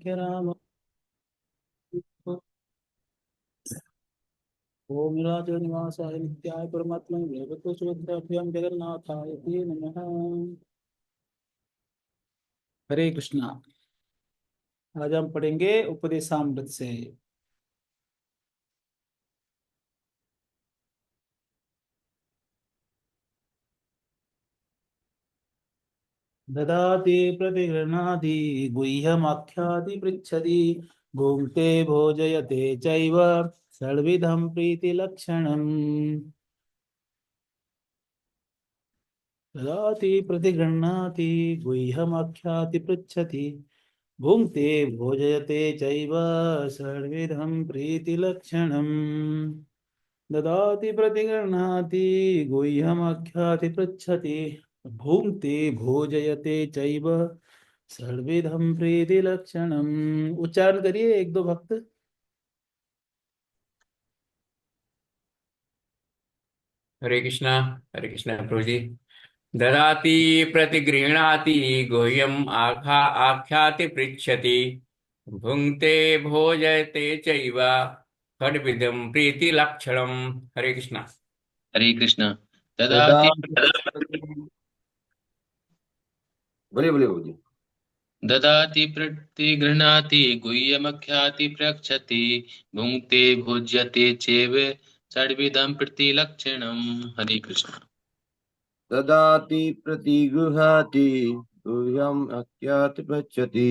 मुख्य राम। ओम निवासाय नित्याय परमात्मने भगवतो सुभद्राभ्यां जगन्नाथाय ते नमः। हरे कृष्णा। आज हम पढ़ेंगे उपदेशामृत से। ददाति प्रतिगृह्णाति गुह्यमाख्याति पृच्छति भुङ्क्ते भोजयते चैव षड्विधं प्रीतिलक्षणम्। ददाति प्रतिगृह्णाति गुह्यमाख्याति पृच्छति भुङ्क्ते भोजयते चैव षड्विधं प्रीतिलक्षणम्। ददाति प्रतिगृह्णाति गुह्यमाख्याति पृच्छति भुङ्क्ते भोजयते चैव षड्विधं प्रीतिलक्षणम्। उच्चारण करिए एक दो भक्त। हरे कृष्णा प्रभु जी। ददाति प्रतिगृह्णाति गुह्यम् आख्याति पृच्छति भुङ्क्ते भोजयते चैव षड्विधं प्रीतिलक्षणम्। हरे कृष्णा। हरे कृष्ण। तदा ददाति बोलिए बोलिए बोलिए। ददाति प्रतिगृह्णाति गुह्यमख्याति प्रक्षति भुङ्क्ते भोज्यते चैव षड्विधं प्रतिलक्षणम्। हरे कृष्ण। ददाति प्रतिगृहाति गुह्यम् अख्याति पृच्छति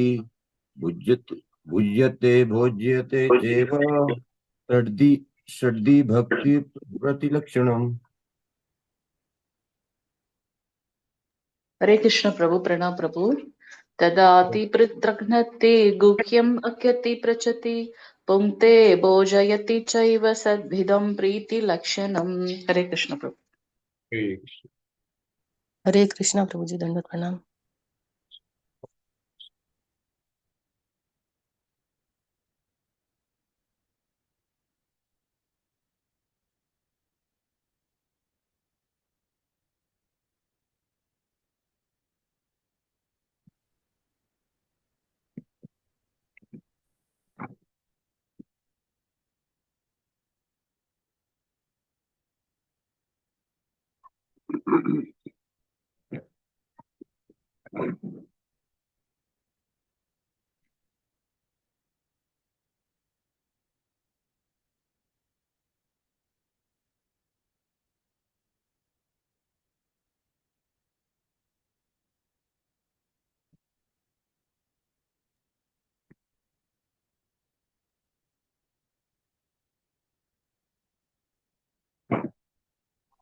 भुज्यते भुज्यते भोज्यते चैव षड्दि षड्दि भक्ति प्रतिलक्षणम्। हरे कृष्ण प्रभु। प्रणाम प्रभु। ददाति प्रत्रघ्नते गुह्यम् अख्यति पृच्छति पुङ्क्ते भोजयति चैव सद्भिदं प्रीति लक्षणम्। हरे कृष्ण प्रभु। हरे कृष्ण। हरे कृष्णा प्रभु जी, दंडवत प्रणाम।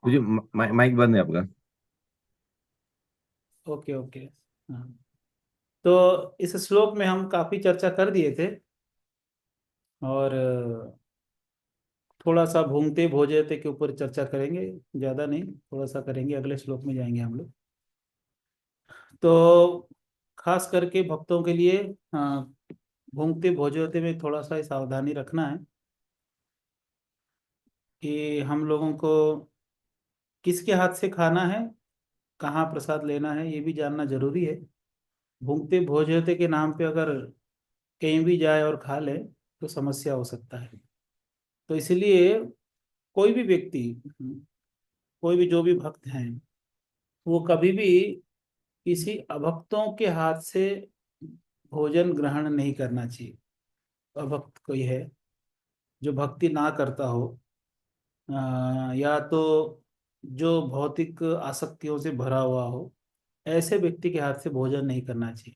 मुझे माइक बंद है आपका। Okay okay. हाँ, तो इस श्लोक में हम काफी चर्चा कर दिए थे और थोड़ा सा भूंगते भोजयते के ऊपर चर्चा करेंगे। ज्यादा नहीं, थोड़ा सा करेंगे। अगले श्लोक में जाएंगे हम लोग। तो खास करके भक्तों के लिए भूंगते भोजयते में थोड़ा सा सावधानी रखना है कि हम लोगों को किसके हाथ से खाना है, कहाँ प्रसाद लेना है, ये भी जानना जरूरी है। भूंगते भोजयते के नाम पे अगर कहीं भी जाए और खा ले तो समस्या हो सकता है। तो इसलिए कोई भी व्यक्ति, कोई भी जो भी भक्त हैं, वो कभी भी किसी अभक्तों के हाथ से भोजन ग्रहण नहीं करना चाहिए। अभक्त कोई है जो भक्ति ना करता हो, या तो जो भौतिक आसक्तियों से भरा हुआ हो, ऐसे व्यक्ति के हाथ से भोजन नहीं करना चाहिए।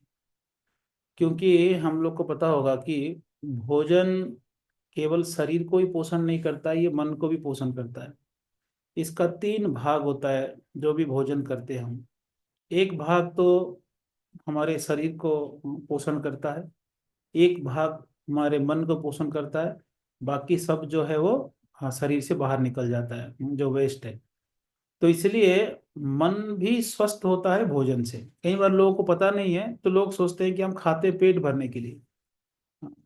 क्योंकि हम लोग को पता होगा कि भोजन केवल शरीर को ही पोषण नहीं करता, ये मन को भी पोषण करता है। इसका तीन भाग होता है जो भी भोजन करते हैं हम। एक भाग तो हमारे शरीर को पोषण करता है, एक भाग हमारे मन को पोषण करता है, बाकी सब जो है वो हाँ शरीर से बाहर निकल जाता है, जो वेस्ट है। तो इसलिए मन भी स्वस्थ होता है भोजन से। कई बार लोगों को पता नहीं है, तो लोग सोचते हैं कि हम खाते पेट भरने के लिए।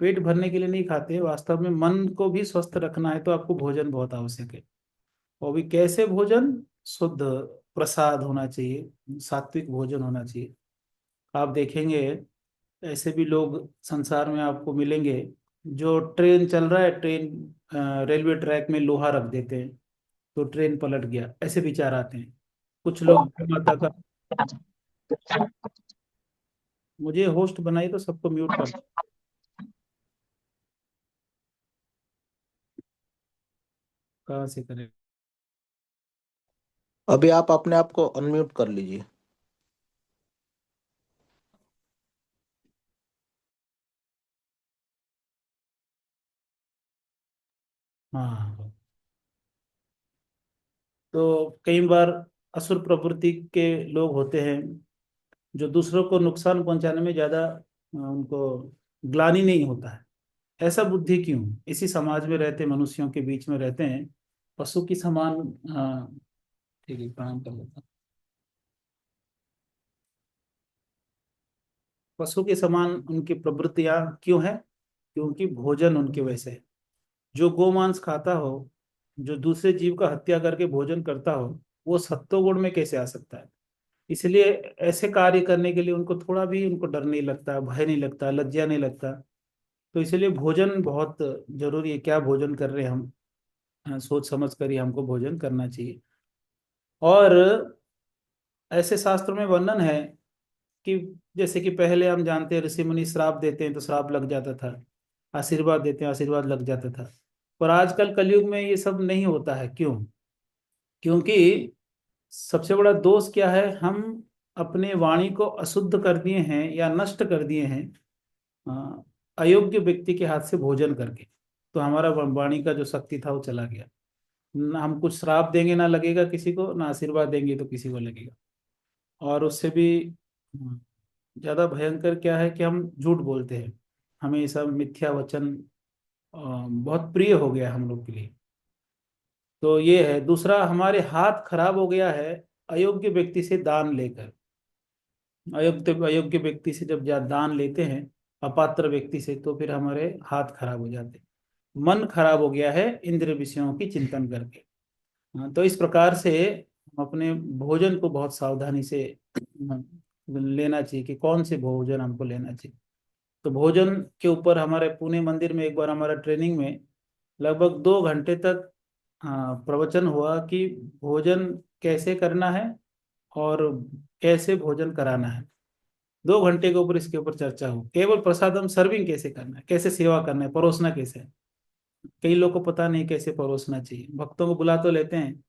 पेट भरने के लिए नहीं खाते, वास्तव में मन को भी स्वस्थ रखना है तो आपको भोजन बहुत आवश्यक है। और भी कैसे भोजन? शुद्ध प्रसाद होना चाहिए, सात्विक भोजन होना चाहिए। आप देखेंगे ऐसे भी लोग संसार में आपको मिलेंगे जो ट्रेन चल रहा है, ट्रेन रेलवे ट्रैक में लोहा रख देते हैं तो ट्रेन पलट गया, ऐसे विचार आते हैं। कुछ लोग माता का, मुझे होस्ट बनाई तो सबको म्यूट कर, कहाँ से करें। अभी आप अपने आप को अनम्यूट कर लीजिए। हाँ, तो कई बार असुर प्रवृत्ति के लोग होते हैं जो दूसरों को नुकसान पहुंचाने में ज्यादा उनको ग्लानि नहीं होता है। ऐसा बुद्धि क्यों? इसी समाज में रहते, मनुष्यों के बीच में रहते हैं, पशु की समान। हाँ, ठीक है, प्रणाम कर लेता हूं। पशु के समान उनकी प्रवृत्तियां क्यों है? क्योंकि भोजन उनके वैसे है। जो गोमांस खाता हो, जो दूसरे जीव का हत्या करके भोजन करता हो, वो सत्वगुण में कैसे आ सकता है? इसलिए ऐसे कार्य करने के लिए उनको थोड़ा भी उनको डर नहीं लगता, भय नहीं लगता, लज्जा नहीं लगता। तो इसलिए भोजन बहुत जरूरी है। क्या भोजन कर रहे हैं हम, सोच समझ कर ही हमको भोजन करना चाहिए। और ऐसे शास्त्रों में वर्णन है कि जैसे कि पहले हम जानते हैं ऋषि मुनि श्राप देते हैं तो श्राप लग जाता था, आशीर्वाद देते हैं आशीर्वाद लग जाता था। पर आजकल कलयुग में ये सब नहीं होता है। क्यों? क्योंकि सबसे बड़ा दोष क्या है, हम अपने वाणी को अशुद्ध कर दिए हैं या नष्ट कर दिए हैं अ, अयोग्य व्यक्ति के हाथ से भोजन करके। तो हमारा वाणी का जो शक्ति था वो चला गया। ना हम कुछ श्राप देंगे ना लगेगा किसी को, ना आशीर्वाद देंगे तो किसी को लगेगा। और उससे भी ज्यादा भयंकर क्या है कि हम झूठ बोलते हैं। हमें ये सब मिथ्या वचन बहुत प्रिय हो गया हम लोग के लिए। तो ये है। दूसरा, हमारे हाथ खराब हो गया है अयोग्य व्यक्ति से दान लेकर। अयोग्य अयोग्य व्यक्ति से जब दान लेते हैं, अपात्र व्यक्ति से, तो फिर हमारे हाथ खराब हो जाते हैं। मन खराब हो गया है इंद्रिय विषयों की चिंतन करके। तो इस प्रकार से हम अपने भोजन को बहुत सावधानी से लेना चाहिए कि कौन से भोजन हमको लेना चाहिए। तो भोजन के ऊपर हमारे पुणे मंदिर में एक बार हमारा ट्रेनिंग में लगभग 2 घंटे तक प्रवचन हुआ कि भोजन कैसे करना है और कैसे भोजन कराना है। 2 घंटे के ऊपर इसके ऊपर चर्चा हो। केवल प्रसादम सर्विंग कैसे करना है, कैसे सेवा करना है, परोसना कैसे है। कई लोग को पता नहीं कैसे परोसना चाहिए। भक्तों को बुला तो लेते हैं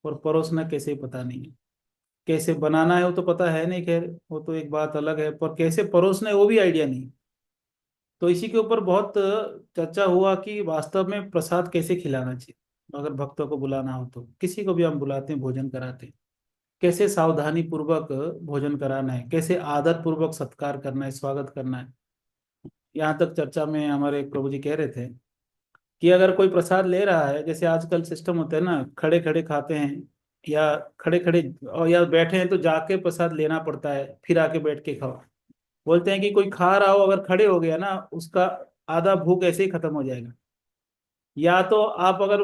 और परोसना कैसे पता नहीं है। कैसे बनाना है वो तो पता है नहीं, खैर वो तो एक बात अलग है, पर कैसे परोसना है वो भी आइडिया नहीं। तो इसी के ऊपर बहुत चर्चा हुआ कि वास्तव में प्रसाद कैसे खिलाना चाहिए। अगर भक्तों को बुलाना हो तो, किसी को भी हम बुलाते हैं भोजन कराते हैं, कैसे सावधानी पूर्वक भोजन कराना है, कैसे आदर पूर्वक सत्कार करना है, स्वागत करना है। यहाँ तक चर्चा में हमारे एक प्रभु जी कह रहे थे कि अगर कोई प्रसाद ले रहा है, जैसे आजकल सिस्टम होता है ना, खड़े खड़े खाते हैं या खड़े खड़े, और या बैठे हैं तो जाके प्रसाद लेना पड़ता है, फिर आके बैठ के खाओ। बोलते हैं कि कोई खा रहा हो अगर खड़े हो गया ना, उसका आधा भूख ऐसे ही खत्म हो जाएगा। या तो आप अगर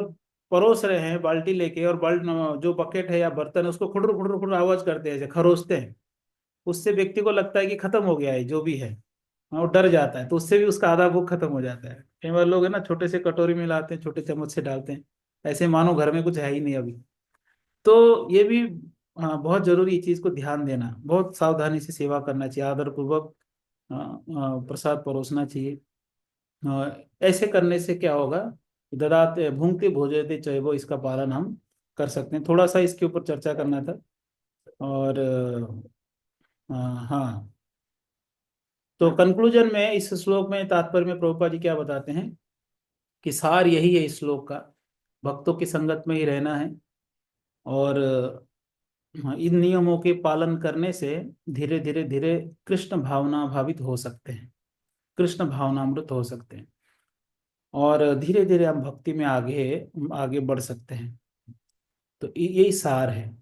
परोस रहे हैं बाल्टी लेके, और जो बकेट है या बर्तन है उसको खुटर खुटर खुटर आवाज करते हैं, ऐसे खरोचते हैं, उससे व्यक्ति को लगता है कि खत्म हो गया है जो भी है। हाँ, वो डर जाता है, तो उससे भी उसका आधा भूख खत्म हो जाता है। कई बार लोग है ना छोटे से कटोरी में लाते हैं, छोटे चम्मच से डालते हैं, ऐसे मानो घर में कुछ है ही नहीं अभी। तो ये भी हाँ, बहुत जरूरी चीज को ध्यान देना, बहुत सावधानी से सेवा करना चाहिए, आदर पूर्वक प्रसाद परोसना चाहिए। ऐसे करने से क्या होगा, ददाते भुंक्ते भोजयते चैवो, इसका पालन हम कर सकते हैं। थोड़ा सा इसके ऊपर चर्चा करना था। और हाँ, तो कंक्लूजन में इस श्लोक में तात्पर्य में प्रभुपाद जी क्या बताते हैं कि सार यही है इस श्लोक का, भक्तों की संगत में ही रहना है। और इन नियमों के पालन करने से धीरे धीरे धीरे कृष्ण भावना भावित हो सकते हैं, कृष्ण भावनामृत हो सकते हैं, और धीरे धीरे हम भक्ति में आगे आगे बढ़ सकते हैं। तो यही सार है।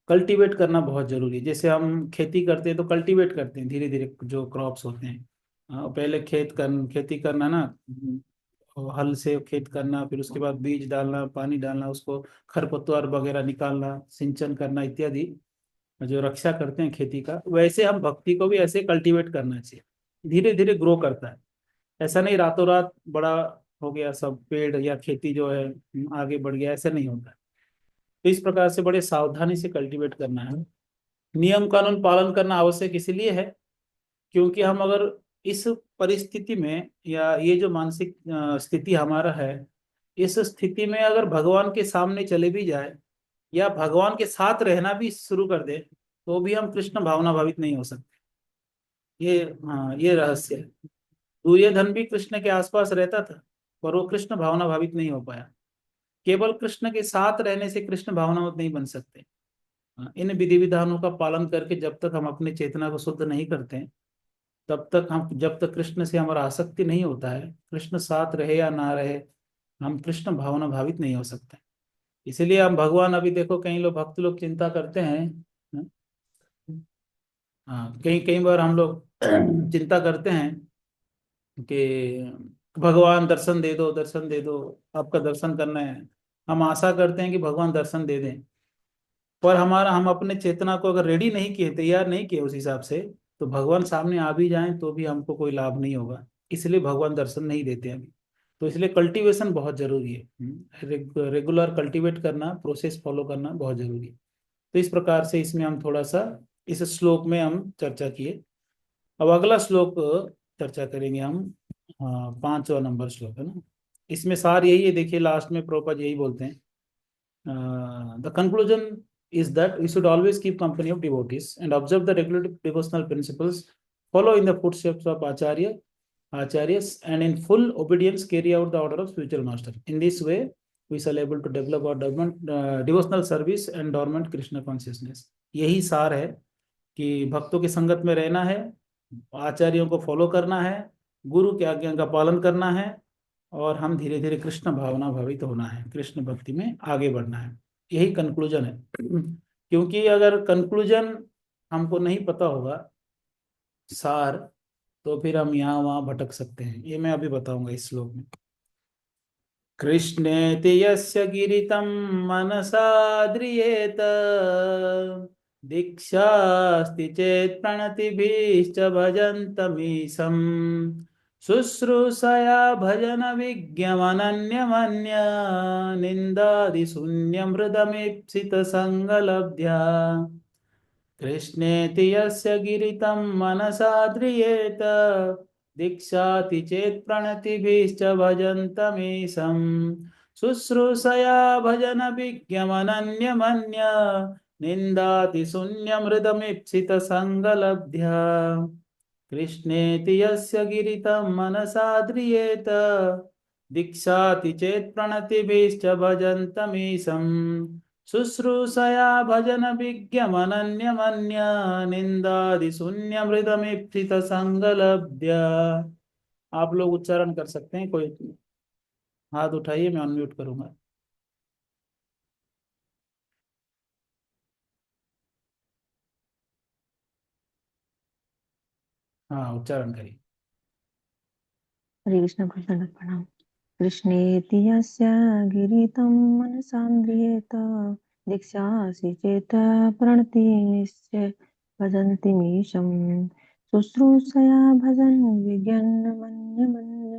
कल्टीवेट करना बहुत जरूरी है। जैसे हम खेती करते हैं तो कल्टीवेट करते हैं धीरे धीरे जो क्रॉप्स होते हैं। पहले खेती करना ना, हल से खेत करना, फिर उसके बाद बीज डालना, पानी डालना, उसको खरपतवार वगैरह निकालना, सिंचन करना इत्यादि, जो रक्षा करते हैं खेती का, वैसे हम भक्ति को भी ऐसे कल्टीवेट करना चाहिए। धीरे धीरे ग्रो करता है। ऐसा नहीं रातों रात बड़ा हो गया सब पेड़ या खेती जो है आगे बढ़ गया, ऐसा नहीं होता है। तो इस प्रकार से बड़े सावधानी से कल्टीवेट करना है। नियम कानून पालन करना आवश्यक इसलिए है क्योंकि हम अगर इस परिस्थिति में या ये जो मानसिक स्थिति हमारा है, इस स्थिति में अगर भगवान के सामने चले भी जाए या भगवान के साथ रहना भी शुरू कर दे तो भी हम कृष्ण भावना भावित नहीं हो सकते। ये, हाँ, ये रहस्य है। दुर्योधन भी कृष्ण के आसपास रहता था पर वो कृष्ण भावना भावित नहीं हो पाया। केवल कृष्ण के साथ रहने से कृष्ण भावनावत नहीं बन सकते। इन विधि विधानों का पालन करके जब तक हम अपनी चेतना को शुद्ध नहीं करते हैं, तब तक हम, जब तक कृष्ण से हमारा आसक्ति नहीं होता है, कृष्ण साथ रहे या ना रहे, हम कृष्ण भावना भावित नहीं हो सकते। इसीलिए हम भगवान, अभी देखो कई लोग भक्त लोग चिंता करते हैं। हाँ, कई कई बार हम लोग चिंता करते हैं कि भगवान दर्शन दे दो, दर्शन दे दो, आपका दर्शन करना है। हम आशा करते हैं कि भगवान दर्शन दे दें, पर हमारा, हम अपने चेतना को अगर रेडी नहीं किए, तैयार नहीं किए उस हिसाब से, तो भगवान सामने आ भी जाएं तो भी हमको कोई लाभ नहीं होगा। इसलिए भगवान दर्शन नहीं देते अभी। तो इसलिए कल्टीवेशन बहुत जरूरी है। रेगुलर कल्टीवेट करना, प्रोसेस फॉलो करना बहुत जरूरी है। तो इस प्रकार से इसमें हम थोड़ा सा इस श्लोक में हम चर्चा किए। अब अगला श्लोक चर्चा करेंगे हम। हाँ, 5वां नंबर श्लोक है ना। इसमें सार यही है, देखिए लास्ट में प्रभुपाद यही बोलते हैं, the conclusion is that we should always keep company of devotees and observe the regular devotional principles, follow in the footsteps of acharyas, and in full obedience carry out the order of spiritual master. In this way, we shall able to develop our devotional service and dormant Krishna consciousness. यही सार है कि भक्तों की संगत में रहना है, आचार्यों को फॉलो करना है, गुरु की आज्ञा का पालन करना है, और हम धीरे धीरे कृष्ण भावना भावित होना है, कृष्ण भक्ति में आगे बढ़ना है। यही कंक्लूजन है। क्योंकि अगर कंक्लूजन हमको नहीं पता होगा, सार, तो फिर हम यहाँ वहाँ भटक सकते हैं। ये मैं अभी बताऊंगा इस श्लोक में। कृष्णेति यस्य गिरितं मनसा ध्रियेत दीक्षास्ति चेत् प्रणतिभिश्च भजन्तमीशम् शुश्रूषया भजन विज्ञमनन्यमन्य निन्दादिशून्यमृदमीप्सित संगलब्ध्या कृष्णेति यस्य गिरितं मनसा ध्रियेत दीक्षाति चेत् प्रणतिभिश्च भजन्तमीशम् शुश्रूषया भजन विज्ञमनन्यमन्य निन्दातिशून्यमृदमीप्सित संगलब्ध्या कृष्णेति यस्य गिरितं मनसा ध्रियेत दीक्षाति चेत् प्रणतिभिश्च भजन्तमीशम् शुश्रूषया भजन विज्ञमनन्यमन्य निन्दादिशून्यमृतमीप्सित संगलब्ध्य। आप लोग उच्चारण कर सकते हैं, कोई हाथ उठाइए, मैं अनम्यूट करूंगा। हाँ, उच्चारण करिए। हरे कृष्ण कृष्ण प्रणाम। कृष्णेति यस्य गिरितं मनसान्द्रियेत दीक्षासि चेत् प्रणतिमिश्च भजन्ति मीशम् शुश्रूषया भजन् विज्ञानमन्यमन्य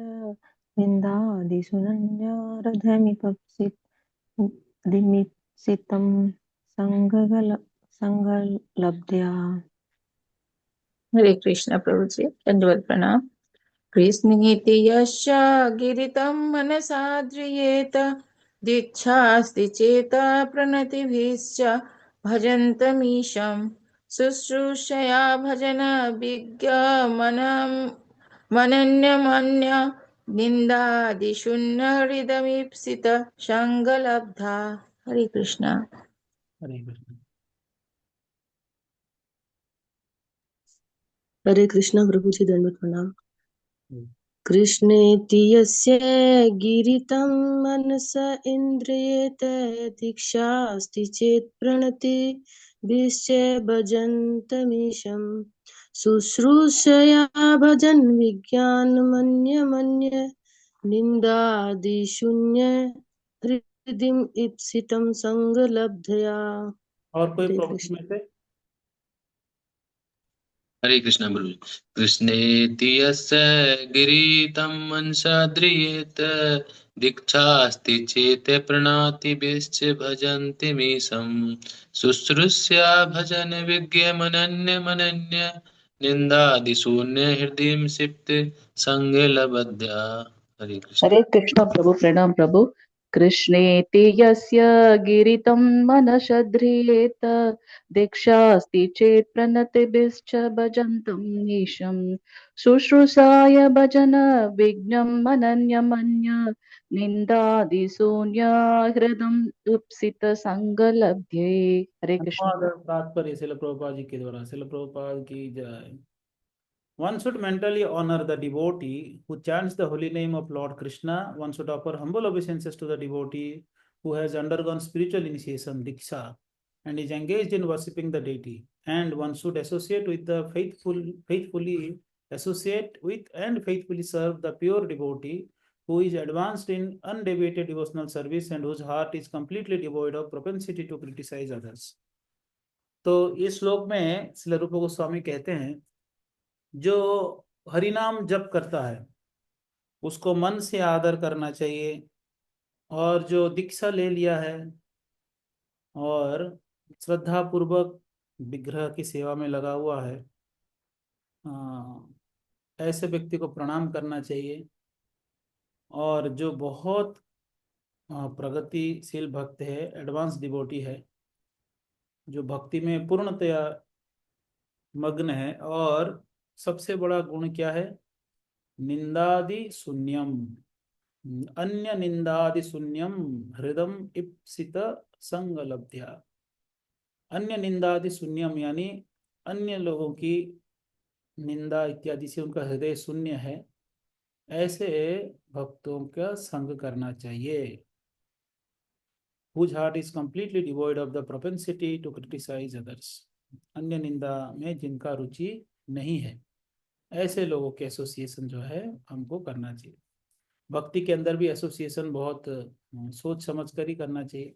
निन्दादिसुनन्यरधमिपप्सितं संगलब्ध्या। हरे कृष्ण प्रभु जी, दंडवत प्रणाम। कृष्णेति यस्य गिरितं मनसा ध्रियेत दीक्षास्ति चेत् प्रणतिभिश्च भजन्तमीशम् शुश्रूषया भजन विज्ञमनन्यमन्य निन्दादिशून्यहृदमीप्सित संगलब्धा। हरे कृष्ण। हरे कृष्ण। हरे कृष्ण प्रभु जी दंडवत प्रणाम। कृष्णेति यस्य गिरितं मनस इन्द्रियेत दीक्षास्ति चेत् प्रणतिभिश्च भजन्तमीशम् शुश्रूषया भजन् विज्ञानमन्यमन्य निन्दादिशून्य हृदिम् ईप्सितं संगलब्धया। और कोई हरे प्रॉब्लम कृष्ण। में से? हरे कृष्ण गुरु। कृष्णेति यस्य गिरितं मनसा ध्रियेत दीक्षास्ति चेत् प्रणाति बिश्च भजन्ति मीशं शुश्रूष्या भजन विज्ञमनन्य निन्दादिशून्य हृदय सिप्त संगलबद्ध्या। हरे कृष्ण। हरे कृष्ण प्रभु। प्रणाम प्रभु। कृष्णेति यस्य गिरितं मनशध्रियेत दीक्षास्ति चेत् प्रणतिभिश्च भजन्तम् ईशम् शुश्रूषाय भजन विघ्नम् अनन्यमन्य निन्दादिशून्य हृदम् उप्सित संगलभ्ये। हरे कृष्ण। अनुवाद और तात्पर्य शिल प्रभुपाद जी के द्वारा। शिल प्रभुपाद की जय। One should mentally honor the devotee who chants the holy name of Lord Krishna. One should offer humble obeisances to the devotee who has undergone spiritual initiation, Diksha, and is engaged in worshipping the deity. And one should associate with the faithfully associate with and faithfully serve the pure devotee who is advanced in undeviated devotional service and whose heart is completely devoid of propensity to criticize others. तो इस श्लोक में श्रील रूप गोस्वामी कहते हैं, जो हरिनाम जप करता है उसको मन से आदर करना चाहिए, और जो दीक्षा ले लिया है और श्रद्धा पूर्वक विग्रह की सेवा में लगा हुआ है, ऐसे व्यक्ति को प्रणाम करना चाहिए। और जो बहुत प्रगतिशील भक्त है, एडवांस डिवोटी है, जो भक्ति में पूर्णतया मग्न है, और सबसे बड़ा गुण क्या है? निंदादि शून्यम, अन्य निंदादि शून्यम हृदम इप्सित संगलब्ध्या। अन्य निंदादि शून्यम यानी अन्य लोगों की निंदा इत्यादि से उनका हृदय शून्य है, ऐसे भक्तों का संग करना चाहिए। Whose heart is completely devoid of the propensity to criticize others। अन्य निंदा में जिनका रुचि नहीं है, ऐसे लोगों के एसोसिएशन जो है हमको करना चाहिए। भक्ति के अंदर भी एसोसिएशन बहुत सोच समझ कर ही करना चाहिए,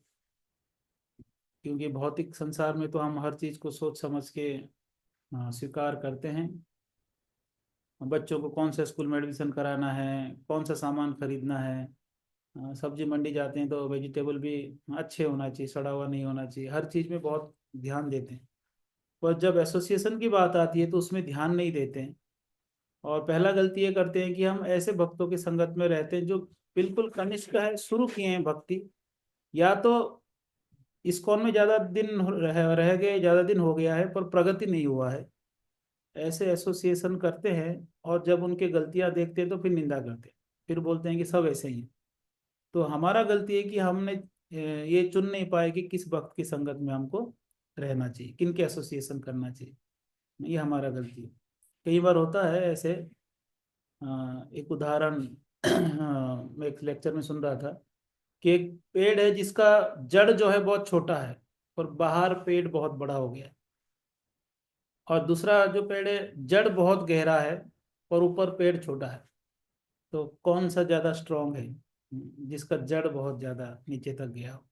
क्योंकि भौतिक संसार में तो हम हर चीज़ को सोच समझ के स्वीकार करते हैं। बच्चों को कौन सा स्कूल में एडमिशन कराना है, कौन सा सामान खरीदना है, सब्जी मंडी जाते हैं तो वेजिटेबल भी अच्छे होना चाहिए, सड़ा हुआ नहीं होना चाहिए, हर चीज़ में बहुत ध्यान देते हैं। पर जब एसोसिएशन की बात आती है तो उसमें ध्यान नहीं देते हैं, और पहला गलती ये करते हैं कि हम ऐसे भक्तों की संगत में रहते हैं जो बिल्कुल कनिष्ठ है, शुरू किए हैं भक्ति, या तो इस्कॉन में ज़्यादा दिन रह गए, ज़्यादा दिन हो गया है पर प्रगति नहीं हुआ है, ऐसे एसोसिएशन करते हैं। और जब उनके गलतियां देखते हैं तो फिर निंदा करते हैं, फिर बोलते हैं कि सब ऐसे ही हैं। तो हमारा गलती है कि हमने ये चुन नहीं पाए कि किस भक्त की संगत में हमको रहना चाहिए, किन के एसोसिएशन करना चाहिए, ये हमारा गलती है। कई बार होता है ऐसे। एक उदाहरण मैं एक लेक्चर में सुन रहा था कि एक पेड़ है जिसका जड़ जो है बहुत छोटा है और बाहर पेड़ बहुत बड़ा हो गया है, और दूसरा जो पेड़ है जड़ बहुत गहरा है और ऊपर पेड़ छोटा है। तो कौन सा ज़्यादा स्ट्रांग है? जिसका जड़ बहुत ज़्यादा नीचे तक गया हो।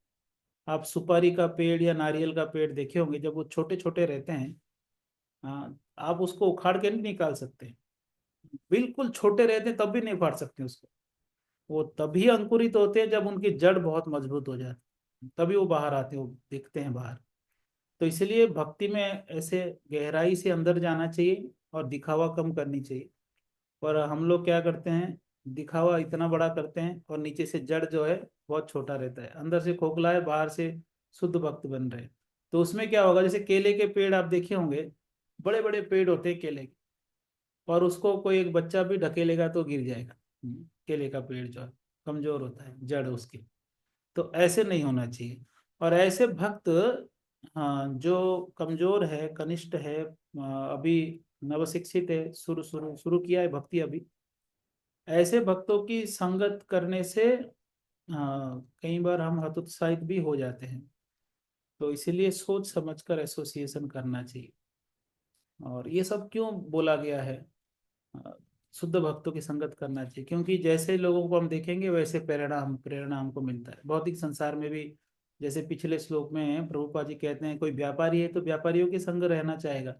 आप सुपारी का पेड़ या नारियल का पेड़ देखे होंगे, जब वो छोटे छोटे रहते हैं, आप उसको उखाड़ के नहीं निकाल सकते, बिल्कुल छोटे रहते हैं तब भी नहीं उखाड़ सकते उसको। वो तभी अंकुरित होते हैं जब उनकी जड़ बहुत मजबूत हो जाती, तभी वो बाहर आते हैं, वो दिखते हैं बाहर। तो इसलिए भक्ति में ऐसे गहराई से अंदर जाना चाहिए और दिखावा कम करनी चाहिए। पर हम लोग क्या करते हैं, दिखावा इतना बड़ा करते हैं और नीचे से जड़ जो है बहुत छोटा रहता है, अंदर से खोखला है, बाहर से शुद्ध भक्त बन रहे हैं। तो उसमें क्या होगा, जैसे केले के पेड़ आप देखे होंगे, बड़े बड़े पेड़ होते हैं केले के, और उसको कोई एक बच्चा भी ढकेलेगा तो गिर जाएगा। केले का पेड़ जो है कमजोर होता है जड़ उसकी। तो ऐसे नहीं होना चाहिए। और ऐसे भक्त, हाँ, जो कमजोर है, कनिष्ठ है, अभी नवशिक्षित है, शुरू शुरू शुरू किया है भक्ति अभी, ऐसे भक्तों की संगत करने से कई बार हम हतोत्साहित भी हो जाते हैं। तो इसीलिए सोच समझकर एसोसिएशन करना चाहिए। और ये सब क्यों बोला गया है? शुद्ध भक्तों की संगत करना चाहिए, क्योंकि जैसे लोगों को हम देखेंगे वैसे प्रेरणा हमको मिलता है। भौतिक संसार में भी, जैसे पिछले श्लोक में प्रभुपाद जी कहते हैं, कोई व्यापारी है तो व्यापारियों के संग रहना चाहेगा,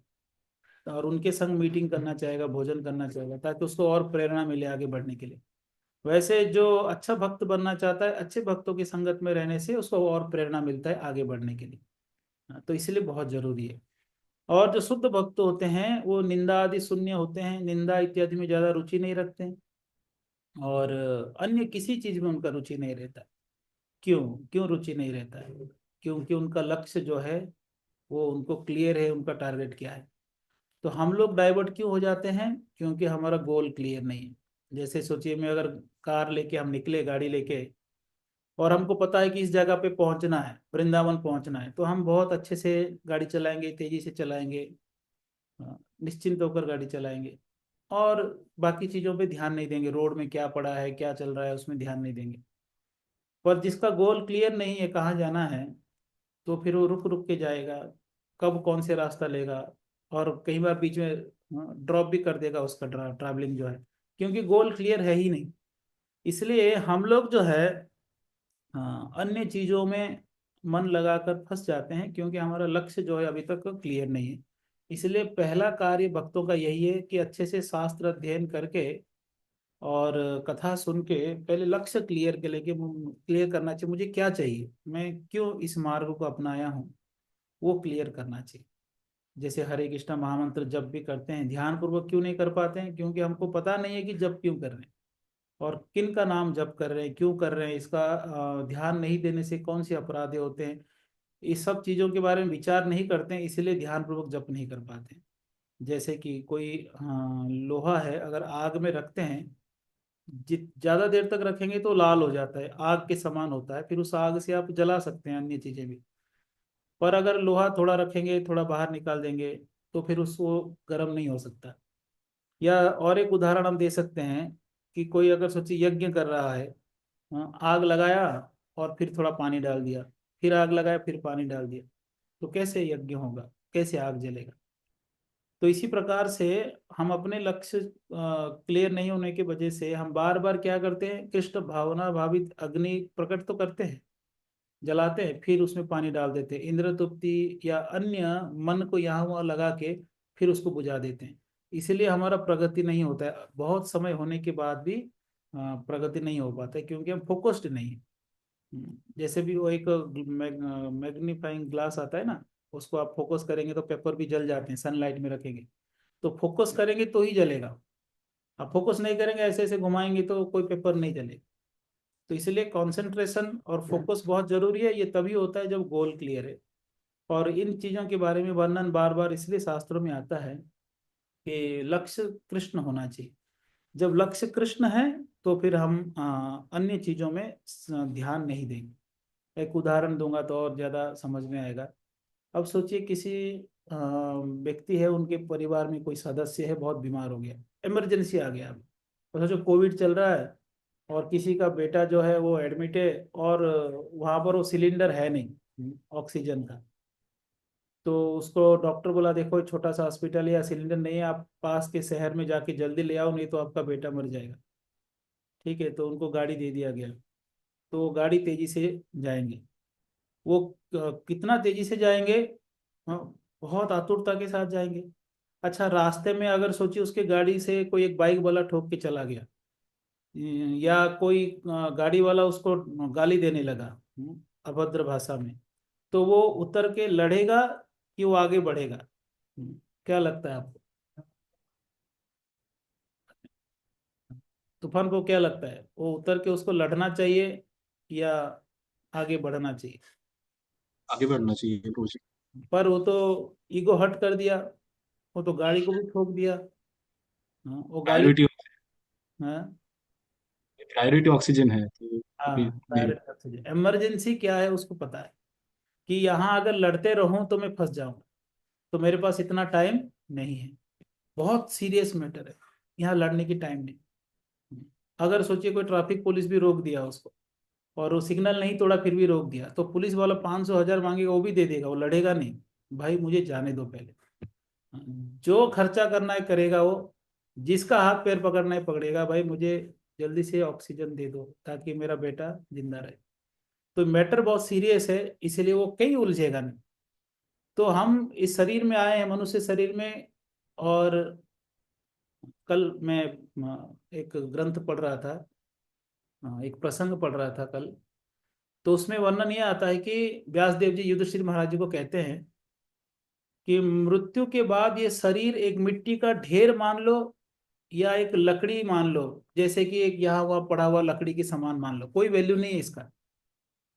और उनके संग मीटिंग करना चाहेगा, भोजन करना चाहेगा, ताकि उसको और प्रेरणा मिले आगे बढ़ने के लिए। वैसे जो अच्छा भक्त बनना चाहता है, अच्छे भक्तों की संगत में रहने से उसको और प्रेरणा मिलता है आगे बढ़ने के लिए। तो इसलिए बहुत जरूरी है। और जो शुद्ध भक्त होते हैं वो निंदा आदि शून्य होते हैं, निंदा इत्यादि में ज्यादा रुचि नहीं रखते हैं, और अन्य किसी चीज में उनका रुचि नहीं रहता। क्यों क्यों रुचि नहीं रहता है? क्योंकि उनका लक्ष्य जो है वो उनको क्लियर है, उनका टारगेट क्या है। तो हम लोग डाइवर्ट क्यों हो जाते हैं? क्योंकि हमारा गोल क्लियर नहीं है। जैसे सोचिए, मैं अगर कार लेके हम निकले, गाड़ी लेके, और हमको पता है कि इस जगह पे पहुंचना है, वृंदावन पहुंचना है, तो हम बहुत अच्छे से गाड़ी चलाएंगे, तेजी से चलाएंगे, निश्चिंत होकर गाड़ी चलाएंगे, और बाकी चीज़ों पे ध्यान नहीं देंगे, रोड में क्या पड़ा है, क्या चल रहा है, उसमें ध्यान नहीं देंगे। पर जिसका गोल क्लियर नहीं है कहाँ जाना है, तो फिर वो रुक रुक के जाएगा, कब कौन से रास्ता लेगा, और कई बार बीच में ड्रॉप भी कर देगा उसका ट्रैवलिंग जो है, क्योंकि गोल क्लियर है ही नहीं। इसलिए हम लोग जो है, हाँ, अन्य चीजों में मन लगाकर फंस जाते हैं, क्योंकि हमारा लक्ष्य जो है अभी तक क्लियर नहीं है। इसलिए पहला कार्य भक्तों का यही है कि अच्छे से शास्त्र अध्ययन करके और कथा सुन के पहले लक्ष्य क्लियर करना चाहिए, मुझे क्या चाहिए, मैं क्यों इस मार्ग को अपनाया हूँ, वो क्लियर करना चाहिए। जैसे हरे कृष्णा महामंत्र जप भी करते हैं, ध्यान पूर्वक क्यों नहीं कर पाते हैं? क्योंकि हमको पता नहीं है कि जप क्यों कर रहे हैं, और किन का नाम जप कर रहे हैं, क्यों कर रहे हैं, इसका ध्यान नहीं देने से कौन से अपराध होते हैं, इस सब चीज़ों के बारे में विचार नहीं करते हैं, इसलिए ध्यान पूर्वक जप नहीं कर पाते हैं। जैसे कि कोई लोहा है, अगर आग में रखते हैं, जित ज़्यादा देर तक रखेंगे तो लाल हो जाता है, आग के समान होता है, फिर उस आग से आप जला सकते हैं अन्य चीज़ें भी। पर अगर लोहा थोड़ा रखेंगे, थोड़ा बाहर निकाल देंगे, तो फिर उसको गर्म नहीं हो सकता। या और एक उदाहरण हम दे सकते हैं कि कोई अगर सोचिए यज्ञ कर रहा है, आग लगाया और फिर थोड़ा पानी डाल दिया, फिर आग लगाया, फिर पानी डाल दिया, तो कैसे यज्ञ होगा, कैसे आग जलेगा? तो इसी प्रकार से हम अपने लक्ष्य क्लियर नहीं होने की वजह से हम बार बार क्या करते हैं, कृष्ण भावना भावित अग्नि प्रकट तो करते हैं, जलाते हैं, फिर उसमें पानी डाल देते हैं, इंद्रतुप्ति या अन्य मन को यहाँ वहाँ लगा के फिर उसको बुझा देते हैं। इसलिए हमारा प्रगति नहीं होता है, बहुत समय होने के बाद भी प्रगति नहीं हो पाता है, क्योंकि हम फोकस्ड नहीं है। जैसे भी वो एक मैग्नीफाइंग ग्लास आता है ना, उसको आप फोकस करेंगे तो पेपर भी जल जाते हैं, सनलाइट में रखेंगे तो फोकस करेंगे तो ही जलेगा। आप फोकस नहीं करेंगे, ऐसे ऐसे घुमाएंगे तो कोई पेपर नहीं जलेगा। तो इसलिए कंसंट्रेशन और फोकस बहुत जरूरी है, ये तभी होता है जब गोल क्लियर है। और इन चीज़ों के बारे में वर्णन बार बार इसलिए शास्त्रों में आता है कि लक्ष्य कृष्ण होना चाहिए। जब लक्ष्य कृष्ण है तो फिर हम अन्य चीज़ों में ध्यान नहीं देंगे। एक उदाहरण दूंगा तो और ज़्यादा समझ में आएगा। अब सोचिए किसी व्यक्ति है, उनके परिवार में कोई सदस्य है, बहुत बीमार हो गया, इमरजेंसी आ गया। अब तो सोचो कोविड चल रहा है, और किसी का बेटा जो है वो एडमिट है, और वहाँ पर वो सिलेंडर है नहीं ऑक्सीजन का। तो उसको डॉक्टर बोला, देखो ये छोटा सा हॉस्पिटल है, या सिलेंडर नहीं है, आप पास के शहर में जाके जल्दी ले आओ, नहीं तो आपका बेटा मर जाएगा। ठीक है, तो उनको गाड़ी दे दिया गया। तो वो गाड़ी तेजी से जाएंगे। वो कितना तेजी से जाएंगे? हाँ, बहुत आतुरता के साथ जाएंगे। अच्छा, रास्ते में अगर सोचिए उसके गाड़ी से कोई एक बाइक वाला ठोक के चला गया, या कोई गाड़ी वाला उसको गाली देने लगा अभद्र भाषा में, तो वो उतर के लड़ेगा कि वो आगे बढ़ेगा? क्या लगता है आपको? तूफान को क्या लगता है, वो उतर के उसको लड़ना चाहिए या आगे बढ़ना चाहिए? आगे बढ़ना चाहिए प्रभु जी। पर वो तो ईगो हट कर दिया, वो तो गाड़ी को भी ठोक दिया। हाँ, वो गाली। प्रायोरिटी हाँ। प्रायोरिटी ऑक्सीजन है तो अभी हाँ, नहीं। Direct oxygen. इमरजेंसी क्या है उसको पता है कि यहाँ अगर लड़ते रहूं तो मैं फंस जाऊंगा, तो मेरे पास इतना टाइम नहीं है, बहुत सीरियस मैटर है, यहाँ लड़ने की टाइम नहीं। अगर सोचिए कोई ट्रैफिक पुलिस भी रोक दिया उसको, और वो सिग्नल नहीं तोड़ा फिर भी रोक दिया, तो पुलिस वाला 500 1000 मांगेगा, वो भी दे देगा, वो लड़ेगा नहीं। भाई मुझे जाने दो पहले। जो खर्चा करना है करेगा वो, जिसका हाथ पैर पकड़ना है पकड़ेगा, भाई मुझे जल्दी से ऑक्सीजन दे दो ताकि मेरा बेटा जिंदा रहे। तो मैटर बहुत सीरियस है, इसलिए वो कहीं उलझेगा नहीं। तो हम इस शरीर में आए हैं, मनुष्य शरीर में और कल मैं एक ग्रंथ पढ़ रहा था, एक प्रसंग पढ़ रहा था कल, तो उसमें वर्णन यह आता है कि व्यासदेव जी युधिष्ठिर महाराज जी को कहते हैं कि मृत्यु के बाद ये शरीर एक मिट्टी का ढेर मान लो या एक लकड़ी मान लो, जैसे कि एक यहाँ हुआ पड़ा हुआ लकड़ी की समान मान लो, कोई वैल्यू नहीं है इसका।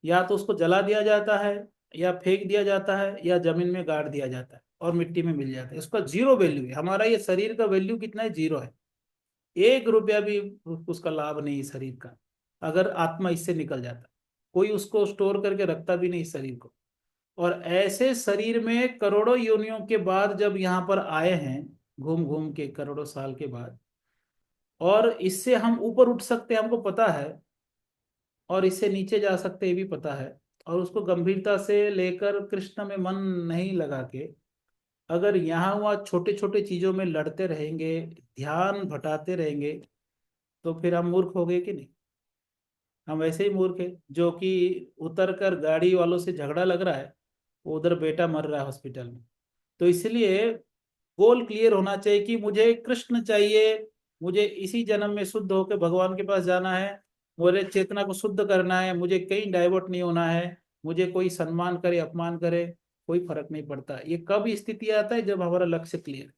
या तो उसको जला दिया जाता है, या फेंक दिया जाता है, या जमीन में गाड़ दिया जाता है और मिट्टी में मिल जाता है, उसका जीरो वैल्यू है। हमारा ये शरीर का वैल्यू कितना है? जीरो है। 1 रुपया भी उसका लाभ नहीं है शरीर का, अगर आत्मा इससे निकल जाता। कोई उसको स्टोर करके रखता भी नहीं इस शरीर को। और ऐसे शरीर में करोड़ों योनियों के बाद जब यहाँ पर आए हैं, घूम घूम के करोड़ों साल के बाद, और इससे हम ऊपर उठ सकते हैं हमको पता है, और इससे नीचे जा सकते हैं ये भी पता है, और उसको गंभीरता से लेकर कृष्ण में मन नहीं लगा के अगर यहाँ वहाँ छोटे छोटे चीजों में लड़ते रहेंगे, ध्यान भटाते रहेंगे, तो फिर हम मूर्ख हो गए कि नहीं? हम ऐसे ही मूर्ख है जो कि उतर कर गाड़ी वालों से झगड़ा लग रहा है, वो उधर बेटा मर रहा है हॉस्पिटल में। तो इसलिए गोल क्लियर होना चाहिए कि मुझे कृष्ण चाहिए, मुझे इसी जन्म में शुद्ध होकर भगवान के पास जाना है, मुझे चेतना को शुद्ध करना है, मुझे कहीं डाइवर्ट नहीं होना है, मुझे कोई सम्मान करे अपमान करे कोई फर्क नहीं पड़ता। ये कब स्थिति आता है? जब हमारा लक्ष्य क्लियर है।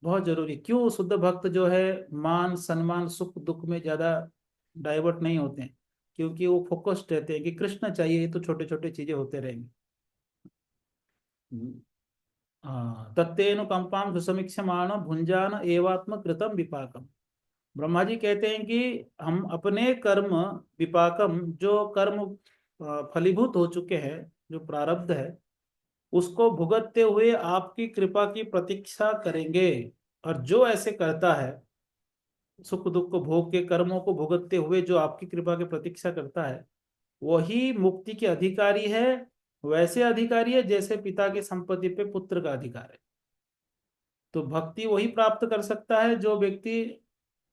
बहुत जरूरी। क्यों शुद्ध भक्त जो है मान सम्मान सुख दुख में ज्यादा डाइवर्ट नहीं होते हैं? क्योंकि वो फोकस्ड रहते हैं कि कृष्ण चाहिए, ये तो छोटे छोटे चीजें होते रहेंगे। तत्तेनु कंपाम सुसमीक्षमाण भुंजान एवात्म कृतम विपाकम। ब्रह्मा जी कहते हैं कि हम अपने कर्म विपाकम, जो कर्म फलीभूत हो चुके हैं, जो प्रारब्ध है, उसको भुगतते हुए आपकी कृपा की प्रतीक्षा करेंगे। और जो ऐसे करता है, सुख दुख को भोग के कर्मों को भुगतते हुए जो आपकी कृपा की प्रतीक्षा करता है, वही मुक्ति के अधिकारी है। वैसे अधिकारी है जैसे पिता की संपत्ति पे पुत्र का अधिकार है। तो भक्ति वही प्राप्त कर सकता है जो व्यक्ति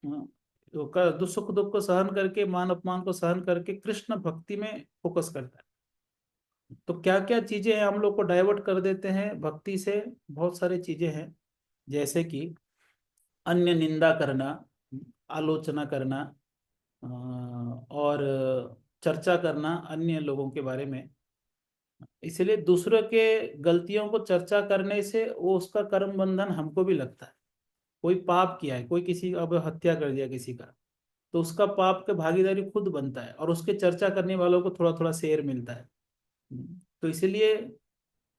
सुख दुख को सहन करके, मान अपमान को सहन करके कृष्ण भक्ति में फोकस करता है। तो क्या क्या चीजें हैं हम लोग को डाइवर्ट कर देते हैं भक्ति से? बहुत सारी चीजें हैं, जैसे कि अन्य निंदा करना, आलोचना करना, और चर्चा करना अन्य लोगों के बारे में। इसलिए दूसरों के गलतियों को चर्चा करने से वो उसका कर्म बंधन हमको भी लगता है। कोई पाप किया है, कोई किसी अब हत्या कर दिया किसी का, तो उसका पाप का भागीदारी खुद बनता है, और उसके चर्चा करने वालों को थोड़ा थोड़ा शेयर मिलता है। तो इसलिए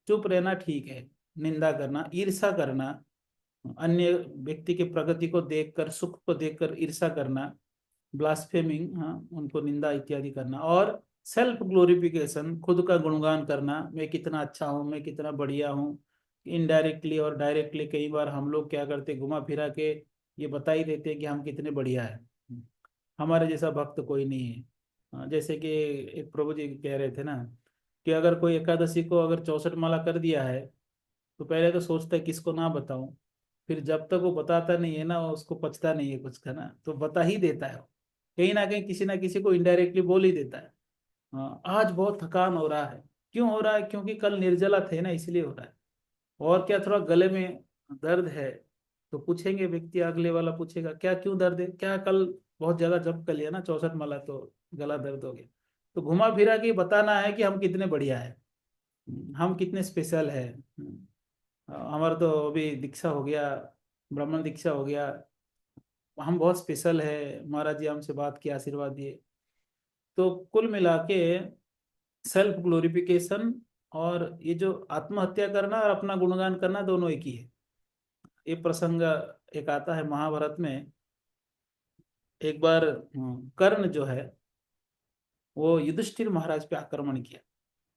चुप रहना ठीक है। निंदा करना, ईर्षा करना, अन्य व्यक्ति की प्रगति को देखकर, सुख को देखकर ईर्षा करना, ब्लास्फेमिंग, हाँ, उनको निंदा इत्यादि करना, और सेल्फ ग्लोरिफिकेशन, खुद का गुणगान करना, मैं कितना अच्छा हूँ, मैं कितना बढ़िया हूँ। इनडायरेक्टली और डायरेक्टली कई बार हम लोग क्या करते, घुमा फिरा के ये बता ही देते हैं कि हम कितने बढ़िया है, हमारे जैसा भक्त कोई नहीं है। जैसे कि एक प्रभु जी कह रहे थे ना कि अगर कोई एकादशी को अगर 64 माला कर दिया है, तो पहले तो सोचता है किसको ना बताऊं, फिर जब तक वो बताता नहीं है ना, उसको पचता नहीं है कुछ का ना, तो बता ही देता है वो। कहीं ना कहीं किसी ना किसी को इनडायरेक्टली बोल ही देता है। हाँ, आज बहुत थकान हो रहा है। क्यों हो रहा है? क्योंकि कल निर्जला थे ना, इसलिए हो रहा है। और क्या थोड़ा गले में दर्द है? तो पूछेंगे, व्यक्ति अगले वाला पूछेगा क्या, क्यों दर्द है? क्या कल बहुत ज्यादा जप कर लिया ना 64 माला, तो गला दर्द हो गया। तो घुमा फिरा के बताना है कि हम कितने बढ़िया है, हम कितने स्पेशल है। हमारा तो अभी दीक्षा हो गया, ब्राह्मण दीक्षा हो गया, हम बहुत स्पेशल है, महाराज जी हमसे बात किया, आशीर्वाद दिए। तो कुल मिला के सेल्फ ग्लोरिफिकेशन और ये जो आत्महत्या करना और अपना गुणगान करना, दोनों एक ही है। ये प्रसंग एक आता है महाभारत में। एक बार कर्ण जो है वो युधिष्ठिर महाराज पे आक्रमण किया,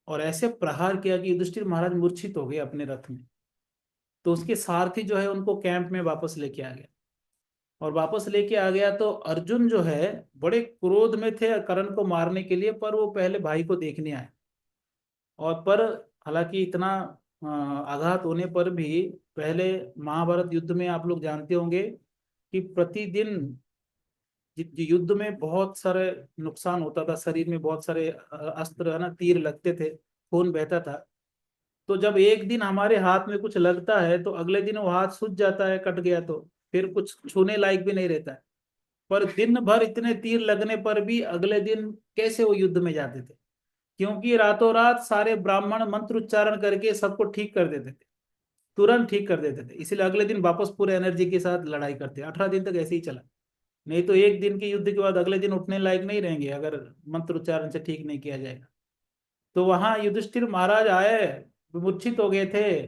और ऐसे प्रहार किया कि युधिष्ठिर महाराज मूर्छित हो गए अपने रथ में। तो उसके सारथी जो है उनको कैंप में वापस लेके आ गया, और वापस लेके आ गया तो अर्जुन जो है बड़े क्रोध में थे कर्ण को मारने के लिए, पर वो पहले भाई को देखने आए। और पर हालांकि इतना आघात होने पर भी, पहले महाभारत युद्ध में आप लोग जानते होंगे कि प्रतिदिन युद्ध में बहुत सारे नुकसान होता था, शरीर में बहुत सारे अस्त्र है ना, तीर लगते थे, खून बहता था। तो जब एक दिन हमारे हाथ में कुछ लगता है तो अगले दिन वो हाथ सूज जाता है, कट गया तो फिर कुछ छूने लायक भी नहीं रहता है। पर दिन भर इतने तीर लगने पर भी अगले दिन कैसे वो युद्ध में जाते थे? क्योंकि रातों रात सारे ब्राह्मण मंत्र उच्चारण करके सबको ठीक कर देते थे, तुरंत ठीक कर देते थे, इसलिए अगले दिन वापस पूरे एनर्जी के साथ लड़ाई करते। 18 दिन तक ऐसे ही चला। नहीं तो एक दिन के युद्ध के बाद अगले दिन उठने लायक नहीं रहेंगे अगर मंत्र उच्चारण से ठीक नहीं किया जाएगा। तो वहां युधिष्ठिर महाराज आए, मूर्छित हो गए थे।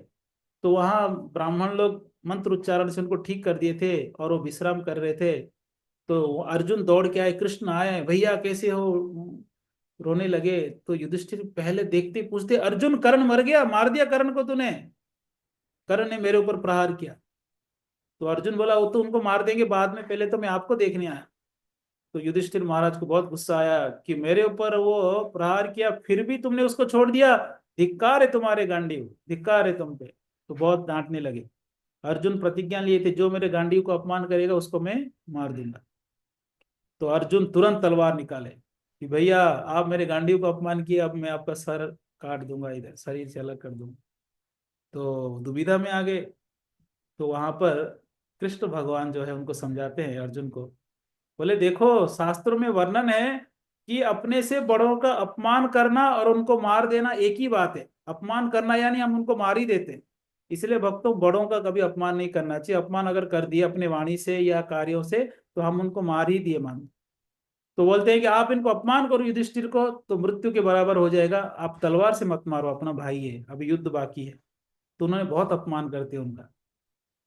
तो वहां ब्राह्मण लोग मंत्र उच्चारण से उनको ठीक कर दिए थे और वो विश्राम कर रहे थे। तो अर्जुन दौड़ के आए, कृष्ण आए, भैया कैसे हो, रोने लगे। तो युधिष्ठिर पहले देखते ही पूछते, अर्जुन कर्ण मर गया, मार दिया कर्ण को तूने? कर्ण ने मेरे ऊपर प्रहार किया। तो अर्जुन बोला वो तो उनको मार देंगे बाद में, पहले तो मैं आपको देखने आया। तो युधिष्ठिर महाराज को बहुत गुस्सा आया कि मेरे ऊपर वो प्रहार किया फिर भी तुमने उसको छोड़ दिया, धिक्कार है तुम्हारे गांडीव, धिक्कार है तुम पे। तो बहुत डांटने लगे। अर्जुन प्रतिज्ञा लिए थे जो मेरे गांडीव को अपमान करेगा उसको मैं मार दूंगा। तो अर्जुन तुरंत तलवार निकाले कि भैया आप मेरे गांडीव को अपमान किए, अब मैं आपका सर काट दूंगा, इधर शरीर से अलग कर दूंगा। तो दुविधा में आ गए। तो वहां पर कृष्ण भगवान जो है उनको समझाते हैं अर्जुन को, बोले देखो शास्त्रों में वर्णन है कि अपने से बड़ों का अपमान करना और उनको मार देना एक ही बात है। अपमान करना यानी हम उनको मार ही देते हैं। इसलिए भक्तों बड़ों का कभी अपमान नहीं करना चाहिए। अपमान अगर कर दिया अपने वाणी से या कार्यों से तो हम उनको मार ही दिए मान। तो बोलते हैं कि आप इनको अपमान करो युधिष्ठिर को तो मृत्यु के बराबर हो जाएगा, आप तलवार से मत मारो, अपना भाई है, अभी युद्ध बाकी है। तो उन्होंने बहुत अपमान करते हैं उनका,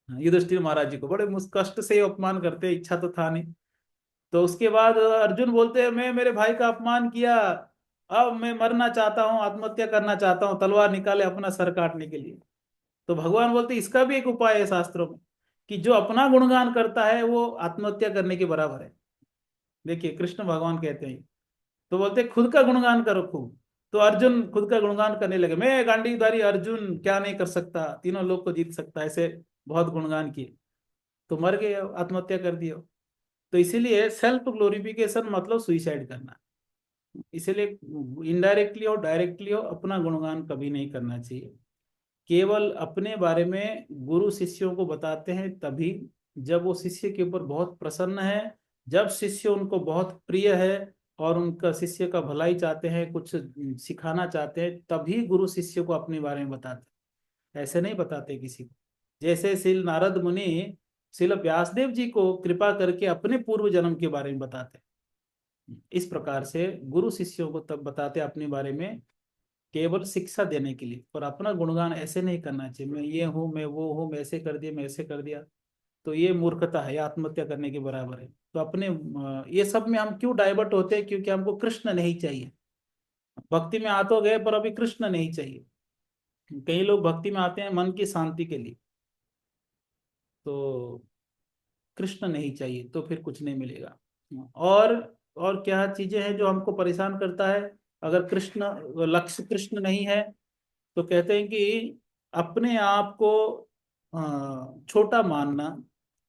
युधिष्ठिर महाराज जी को बड़े कष्ट से अपमान करते, इच्छा तो था नहीं। तो उसके बाद अर्जुन बोलते हैं मैं मेरे भाई का अपमान किया, अब मैं मरना चाहता हूँ, आत्महत्या करना चाहता हूँ, तलवार निकाले अपना सर काटने के लिए। तो भगवान बोलते इसका भी एक उपाय है शास्त्रों में कि जो अपना गुणगान करता है वो आत्महत्या करने के बराबर है। देखिए कृष्ण भगवान कहते हैं। तो बोलते खुद का गुणगान करो खूब। तो अर्जुन खुद का गुणगान करने लगे, मैं गांडीवधारी अर्जुन क्या नहीं कर सकता, तीनों लोग को जीत सकता, ऐसे बहुत गुणगान किए। तो मर गए, आत्महत्या कर दिया। तो इसीलिए सेल्फ ग्लोरिफिकेशन मतलब सुइसाइड करना। इसीलिए इनडायरेक्टली और डायरेक्टली हो अपना गुणगान कभी नहीं करना चाहिए। केवल अपने बारे में गुरु शिष्यों को बताते हैं तभी जब वो शिष्य के ऊपर बहुत प्रसन्न है, जब शिष्य उनको बहुत प्रिय है और उनका शिष्य का भलाई चाहते हैं, कुछ सिखाना चाहते हैं, तभी गुरु शिष्य को अपने बारे में बताते हैं। ऐसे नहीं बताते किसी को। जैसे श्री नारद मुनि श्रील व्यासदेव जी को कृपा करके अपने पूर्व जन्म के बारे में बताते हैं, इस प्रकार से गुरु शिष्यों को तब बताते अपने बारे में केवल शिक्षा देने के लिए। पर अपना गुणगान ऐसे नहीं करना चाहिए, मैं ये हूँ, मैं वो हूँ, मैं ऐसे कर दिया, मैं ऐसे कर दिया। तो ये मूर्खता है, आत्महत्या करने के बराबर है। तो अपने ये सब में हम क्यों डाइवर्ट होते हैं? क्योंकि हमको कृष्ण नहीं चाहिए। भक्ति में आ तो गए पर अभी कृष्ण नहीं चाहिए। कई लोग भक्ति में आते हैं मन की शांति के लिए, तो कृष्ण नहीं चाहिए तो फिर कुछ नहीं मिलेगा। और और क्या चीजें हैं जो हमको परेशान करता है? अगर कृष्ण लक्ष्य कृष्ण नहीं है तो कहते हैं कि अपने आप को छोटा मानना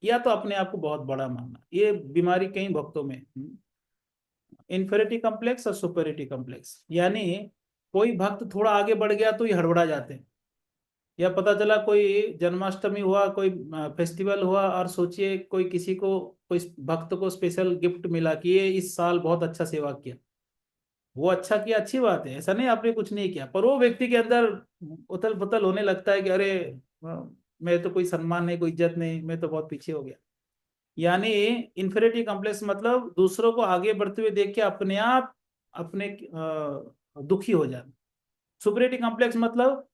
या तो अपने आप को बहुत बड़ा मानना, ये बीमारी कई भक्तों में। इन्फेरिटी कम्प्लेक्स और सुपेरिटी कम्प्लेक्स, यानी कोई भक्त थोड़ा आगे बढ़ गया तो ये हड़बड़ा जाते हैं। या पता चला कोई जन्माष्टमी हुआ, कोई फेस्टिवल हुआ और सोचिए कोई किसी को, कोई भक्त को स्पेशल गिफ्ट मिला कि ये इस साल बहुत अच्छा सेवा किया। वो अच्छा किया, अच्छी बात है, ऐसा नहीं आपने कुछ नहीं किया, पर वो व्यक्ति के अंदर उथल पुथल होने लगता है कि अरे मैं तो कोई सम्मान नहीं, कोई इज्जत नहीं, मैं तो बहुत पीछे हो गया। यानी इन्फेरिटी कॉम्प्लेक्स मतलब दूसरों को आगे बढ़ते हुए देख के अपने आप अपने दुखी हो जाना। सुपरियरिटी कॉम्प्लेक्स मतलब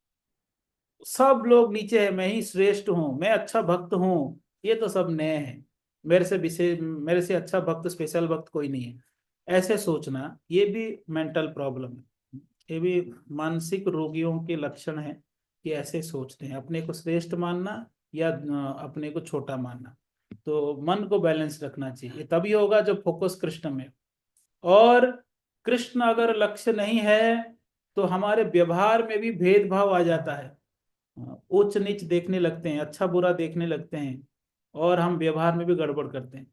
सब लोग नीचे है, मैं ही श्रेष्ठ हूँ, मैं अच्छा भक्त हूँ, ये तो सब नए हैं, मेरे से विशेष, मेरे से अच्छा भक्त, स्पेशल भक्त कोई नहीं है। ऐसे सोचना ये भी मेंटल प्रॉब्लम है, ये भी मानसिक रोगियों के लक्षण है कि ऐसे सोचते हैं, अपने को श्रेष्ठ मानना या अपने को छोटा मानना। तो मन को बैलेंस रखना चाहिए, तभी होगा जब फोकस कृष्ण में। और कृष्ण अगर लक्ष्य नहीं है तो हमारे व्यवहार में भी भेदभाव आ जाता है, उच्च नीच देखने लगते हैं, अच्छा बुरा देखने लगते हैं, और हम व्यवहार में भी गड़बड़ करते हैं।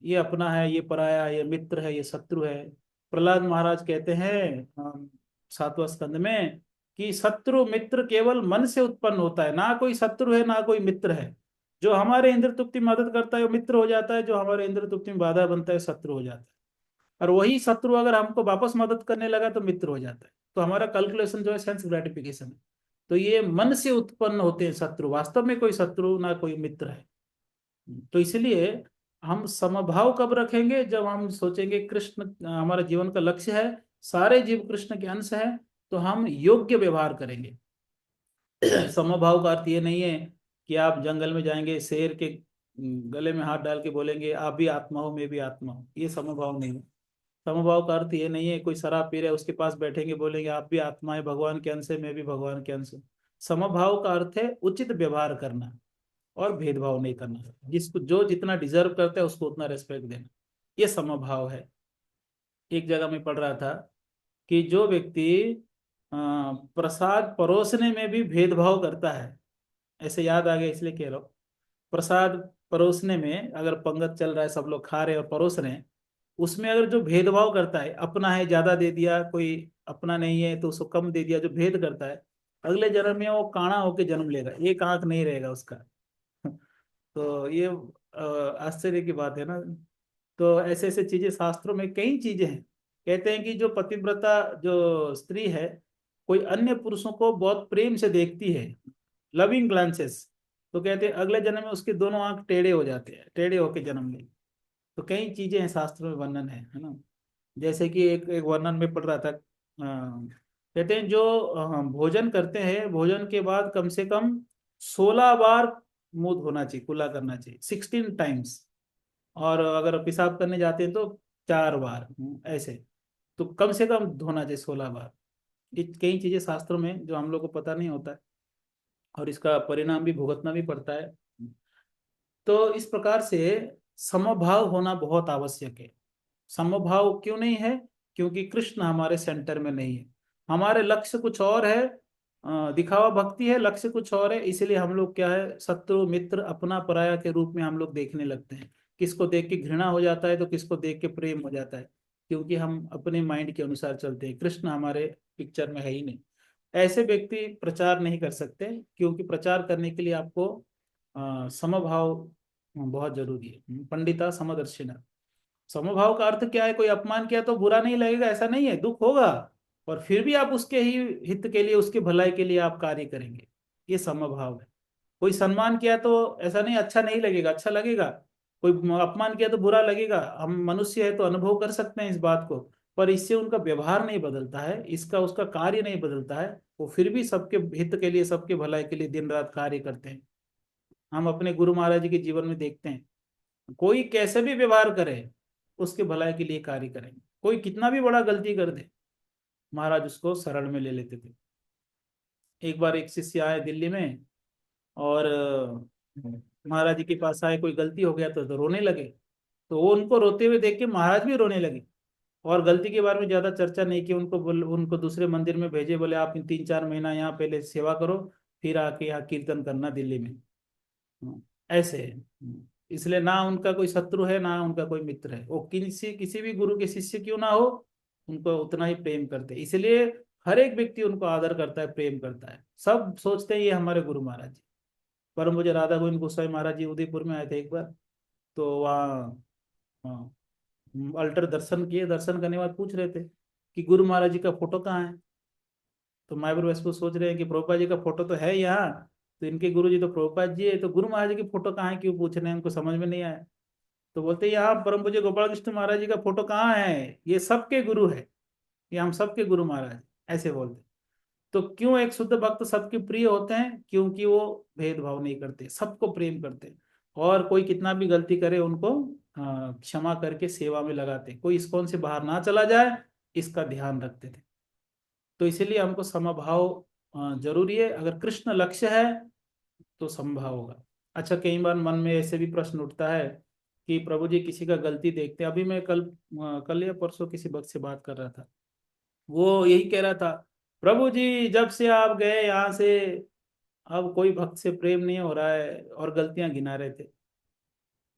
ये अपना है, ये पराया है, ये मित्र है, ये शत्रु है। प्रहलाद महाराज कहते हैं 7वां स्कंद में कि शत्रु मित्र केवल मन से उत्पन्न होता है, ना कोई शत्रु है ना कोई मित्र है। जो हमारे इंद्र तृप्ति में मदद करता है वो मित्र हो जाता है, जो हमारे इंद्र तृप्ति में बाधा बनता है शत्रु हो जाता है। और वही शत्रु अगर हमको वापस मदद करने लगा तो मित्र हो जाता है। तो हमारा कैलकुलेशन जो है सेंस ग्रेटिफिकेशन है। तो ये मन से उत्पन्न होते हैं शत्रु, वास्तव में कोई शत्रु ना कोई मित्र है। तो इसलिए हम समभाव कब रखेंगे, जब हम सोचेंगे कृष्ण हमारा जीवन का लक्ष्य है, सारे जीव कृष्ण के अंश है, तो हम योग्य व्यवहार करेंगे। समभाव का अर्थ ये नहीं है कि आप जंगल में जाएंगे शेर के गले में हाथ डाल के बोलेंगे आप भी आत्मा हो मैं भी आत्मा हूँ, ये समभाव नहीं है। समभाव का अर्थ ये नहीं है कोई शराब पी रहा है उसके पास बैठेंगे बोलेंगे आप भी आत्मा है भगवान के अंश है मैं भी भगवान के अंश हूँ। समभाव का अर्थ है उचित व्यवहार करना और भेदभाव नहीं करना, जिसको जो जितना डिजर्व करता है उसको उतना रेस्पेक्ट देना, ये समभाव है। एक जगह में पढ़ रहा था कि जो व्यक्ति प्रसाद परोसने में भी भेदभाव करता है, ऐसे याद आ गया इसलिए कह रहा हूँ, प्रसाद परोसने में अगर पंगत चल रहा है सब लोग खा रहे हैं और परोस रहे हैं, उसमें अगर जो भेदभाव करता है, अपना है ज्यादा दे दिया, कोई अपना नहीं है तो उसको कम दे दिया, जो भेद करता है, अगले जन्म में वो काणा होके जन्म लेगा, एक आंख नहीं रहेगा उसका। तो ये आश्चर्य की बात है ना। तो ऐसे ऐसे चीजें शास्त्रों में कई चीजें हैं। कहते हैं कि जो पतिव्रता जो स्त्री है कोई अन्य पुरुषों को बहुत प्रेम से देखती है, लविंग ग्लांसेस, तो कहते हैं अगले जन्म में उसके दोनों आंख टेढ़े हो जाते हैं, टेढ़े होके जन्म ले। तो कई चीजें हैं शास्त्रों में वर्णन है ना। जैसे कि एक एक वर्णन में पढ़ रहा था, कहते हैं जो भोजन करते हैं भोजन के बाद कम से कम 16 बार मुंह धोना चाहिए, कुल्ला करना चाहिए 16 टाइम्स। और अगर पेशाब करने जाते हैं तो 4 बार, ऐसे। तो कम से कम धोना चाहिए 16 बार। ये कई चीजें शास्त्रों में जो हम लोग को पता नहीं होता है, और इसका परिणाम भी भुगतना भी पड़ता है। तो इस प्रकार से समभाव होना बहुत आवश्यक है। समभाव क्यों नहीं है, क्योंकि कृष्ण हमारे सेंटर में नहीं है, हमारे लक्ष्य कुछ और है, दिखावा भक्ति है, लक्ष्य कुछ और है। इसलिए हम लोग क्या है शत्रु मित्र अपना पराया के रूप में हम लोग देखने लगते हैं। किसको देख के घृणा हो जाता है तो किसको देख के प्रेम हो जाता है, क्योंकि हम अपने माइंड के अनुसार चलते हैं, कृष्ण हमारे पिक्चर में है ही नहीं। ऐसे व्यक्ति प्रचार नहीं कर सकते, क्योंकि प्रचार करने के लिए आपको समभाव बहुत जरूरी है। पंडिता समदर्शिना। समभाव का अर्थ क्या है, कोई अपमान किया तो बुरा नहीं लगेगा ऐसा नहीं है, दुख होगा, और फिर भी आप उसके ही हित के लिए उसके भलाई के लिए आप कार्य करेंगे, ये समभाव है। कोई सम्मान किया तो ऐसा नहीं अच्छा नहीं लगेगा, अच्छा लगेगा। कोई अपमान किया तो बुरा लगेगा, हम मनुष्य है तो अनुभव कर सकते हैं इस बात को, पर इससे उनका व्यवहार नहीं बदलता है, इसका उसका कार्य नहीं बदलता है। वो फिर भी सबके हित के लिए सबके भलाई के लिए दिन रात कार्य करते हैं। हम अपने गुरु महाराज जी के जीवन में देखते हैं, कोई कैसे भी व्यवहार करे उसके भलाई के लिए कार्य करेंगे। कोई कितना भी बड़ा गलती कर दे महाराज उसको शरण में ले लेते थे। एक बार एक शिष्य आए दिल्ली में, और महाराज जी के पास आए, कोई गलती हो गया तो रोने लगे। तो वो उनको रोते हुए देख के महाराज भी रोने लगे, और गलती के बारे में ज्यादा चर्चा नहीं की, उनको दूसरे मंदिर में भेजे, बोले आप 3-4 महीना यहाँ पहले सेवा करो, फिर आके यहाँ कीर्तन करना दिल्ली में। ऐसे है। इसलिए ना उनका कोई शत्रु है ना उनका कोई मित्र है, वो किसी भी गुरु के शिष्य क्यों ना हो उनको उतना ही प्रेम करते हैं। इसलिए हर एक व्यक्ति उनको आदर करता है, प्रेम करता है, सब सोचते हैं ये हमारे गुरु महाराज जी। पर मुझे राधा गोविंद गोस्वामी महाराज जी उदयपुर में आए थे एक बार, तो वहाँ अल्टर दर्शन किए, दर्शन करने के बाद पूछ रहे थे कि गुरु महाराज जी का फोटो कहाँ है। तो मायापुर वैसे सोच रहे हैं कि प्रभुपाद जी का फोटो तो है यहाँ, तो इनके गुरु जी तो प्रभुपाद जी है, तो गुरु महाराज जी की फोटो कहाँ है क्यों पूछ रहे हैं, उनको समझ में नहीं आया। तो बोलते यहाँ परम पूज्य गोपाल कृष्ण महाराज जी का फोटो कहाँ है, ये सबके गुरु है, ये हम सबके गुरु महाराज, ऐसे बोलते। तो क्यों एक शुद्ध भक्त सबके प्रिय होते हैं, क्योंकि वो भेदभाव नहीं करते, सबको प्रेम करते, और कोई कितना भी गलती करे उनको क्षमा करके सेवा में लगाते, कोई इस्कॉन से बाहर ना चला जाए इसका ध्यान रखते थे। तो इसीलिए हमको समभाव जरूरी है। अगर कृष्ण लक्ष्य है तो समभाव होगा। अच्छा, कई बार मन में ऐसे भी प्रश्न उठता है कि प्रभु जी किसी का गलती देखते हैं। अभी मैं कल या परसों किसी भक्त से बात कर रहा था, वो यही कह रहा था, प्रभु जी जब से आप गए यहाँ से अब कोई भक्त से प्रेम नहीं हो रहा है, और गलतियां गिना रहे थे।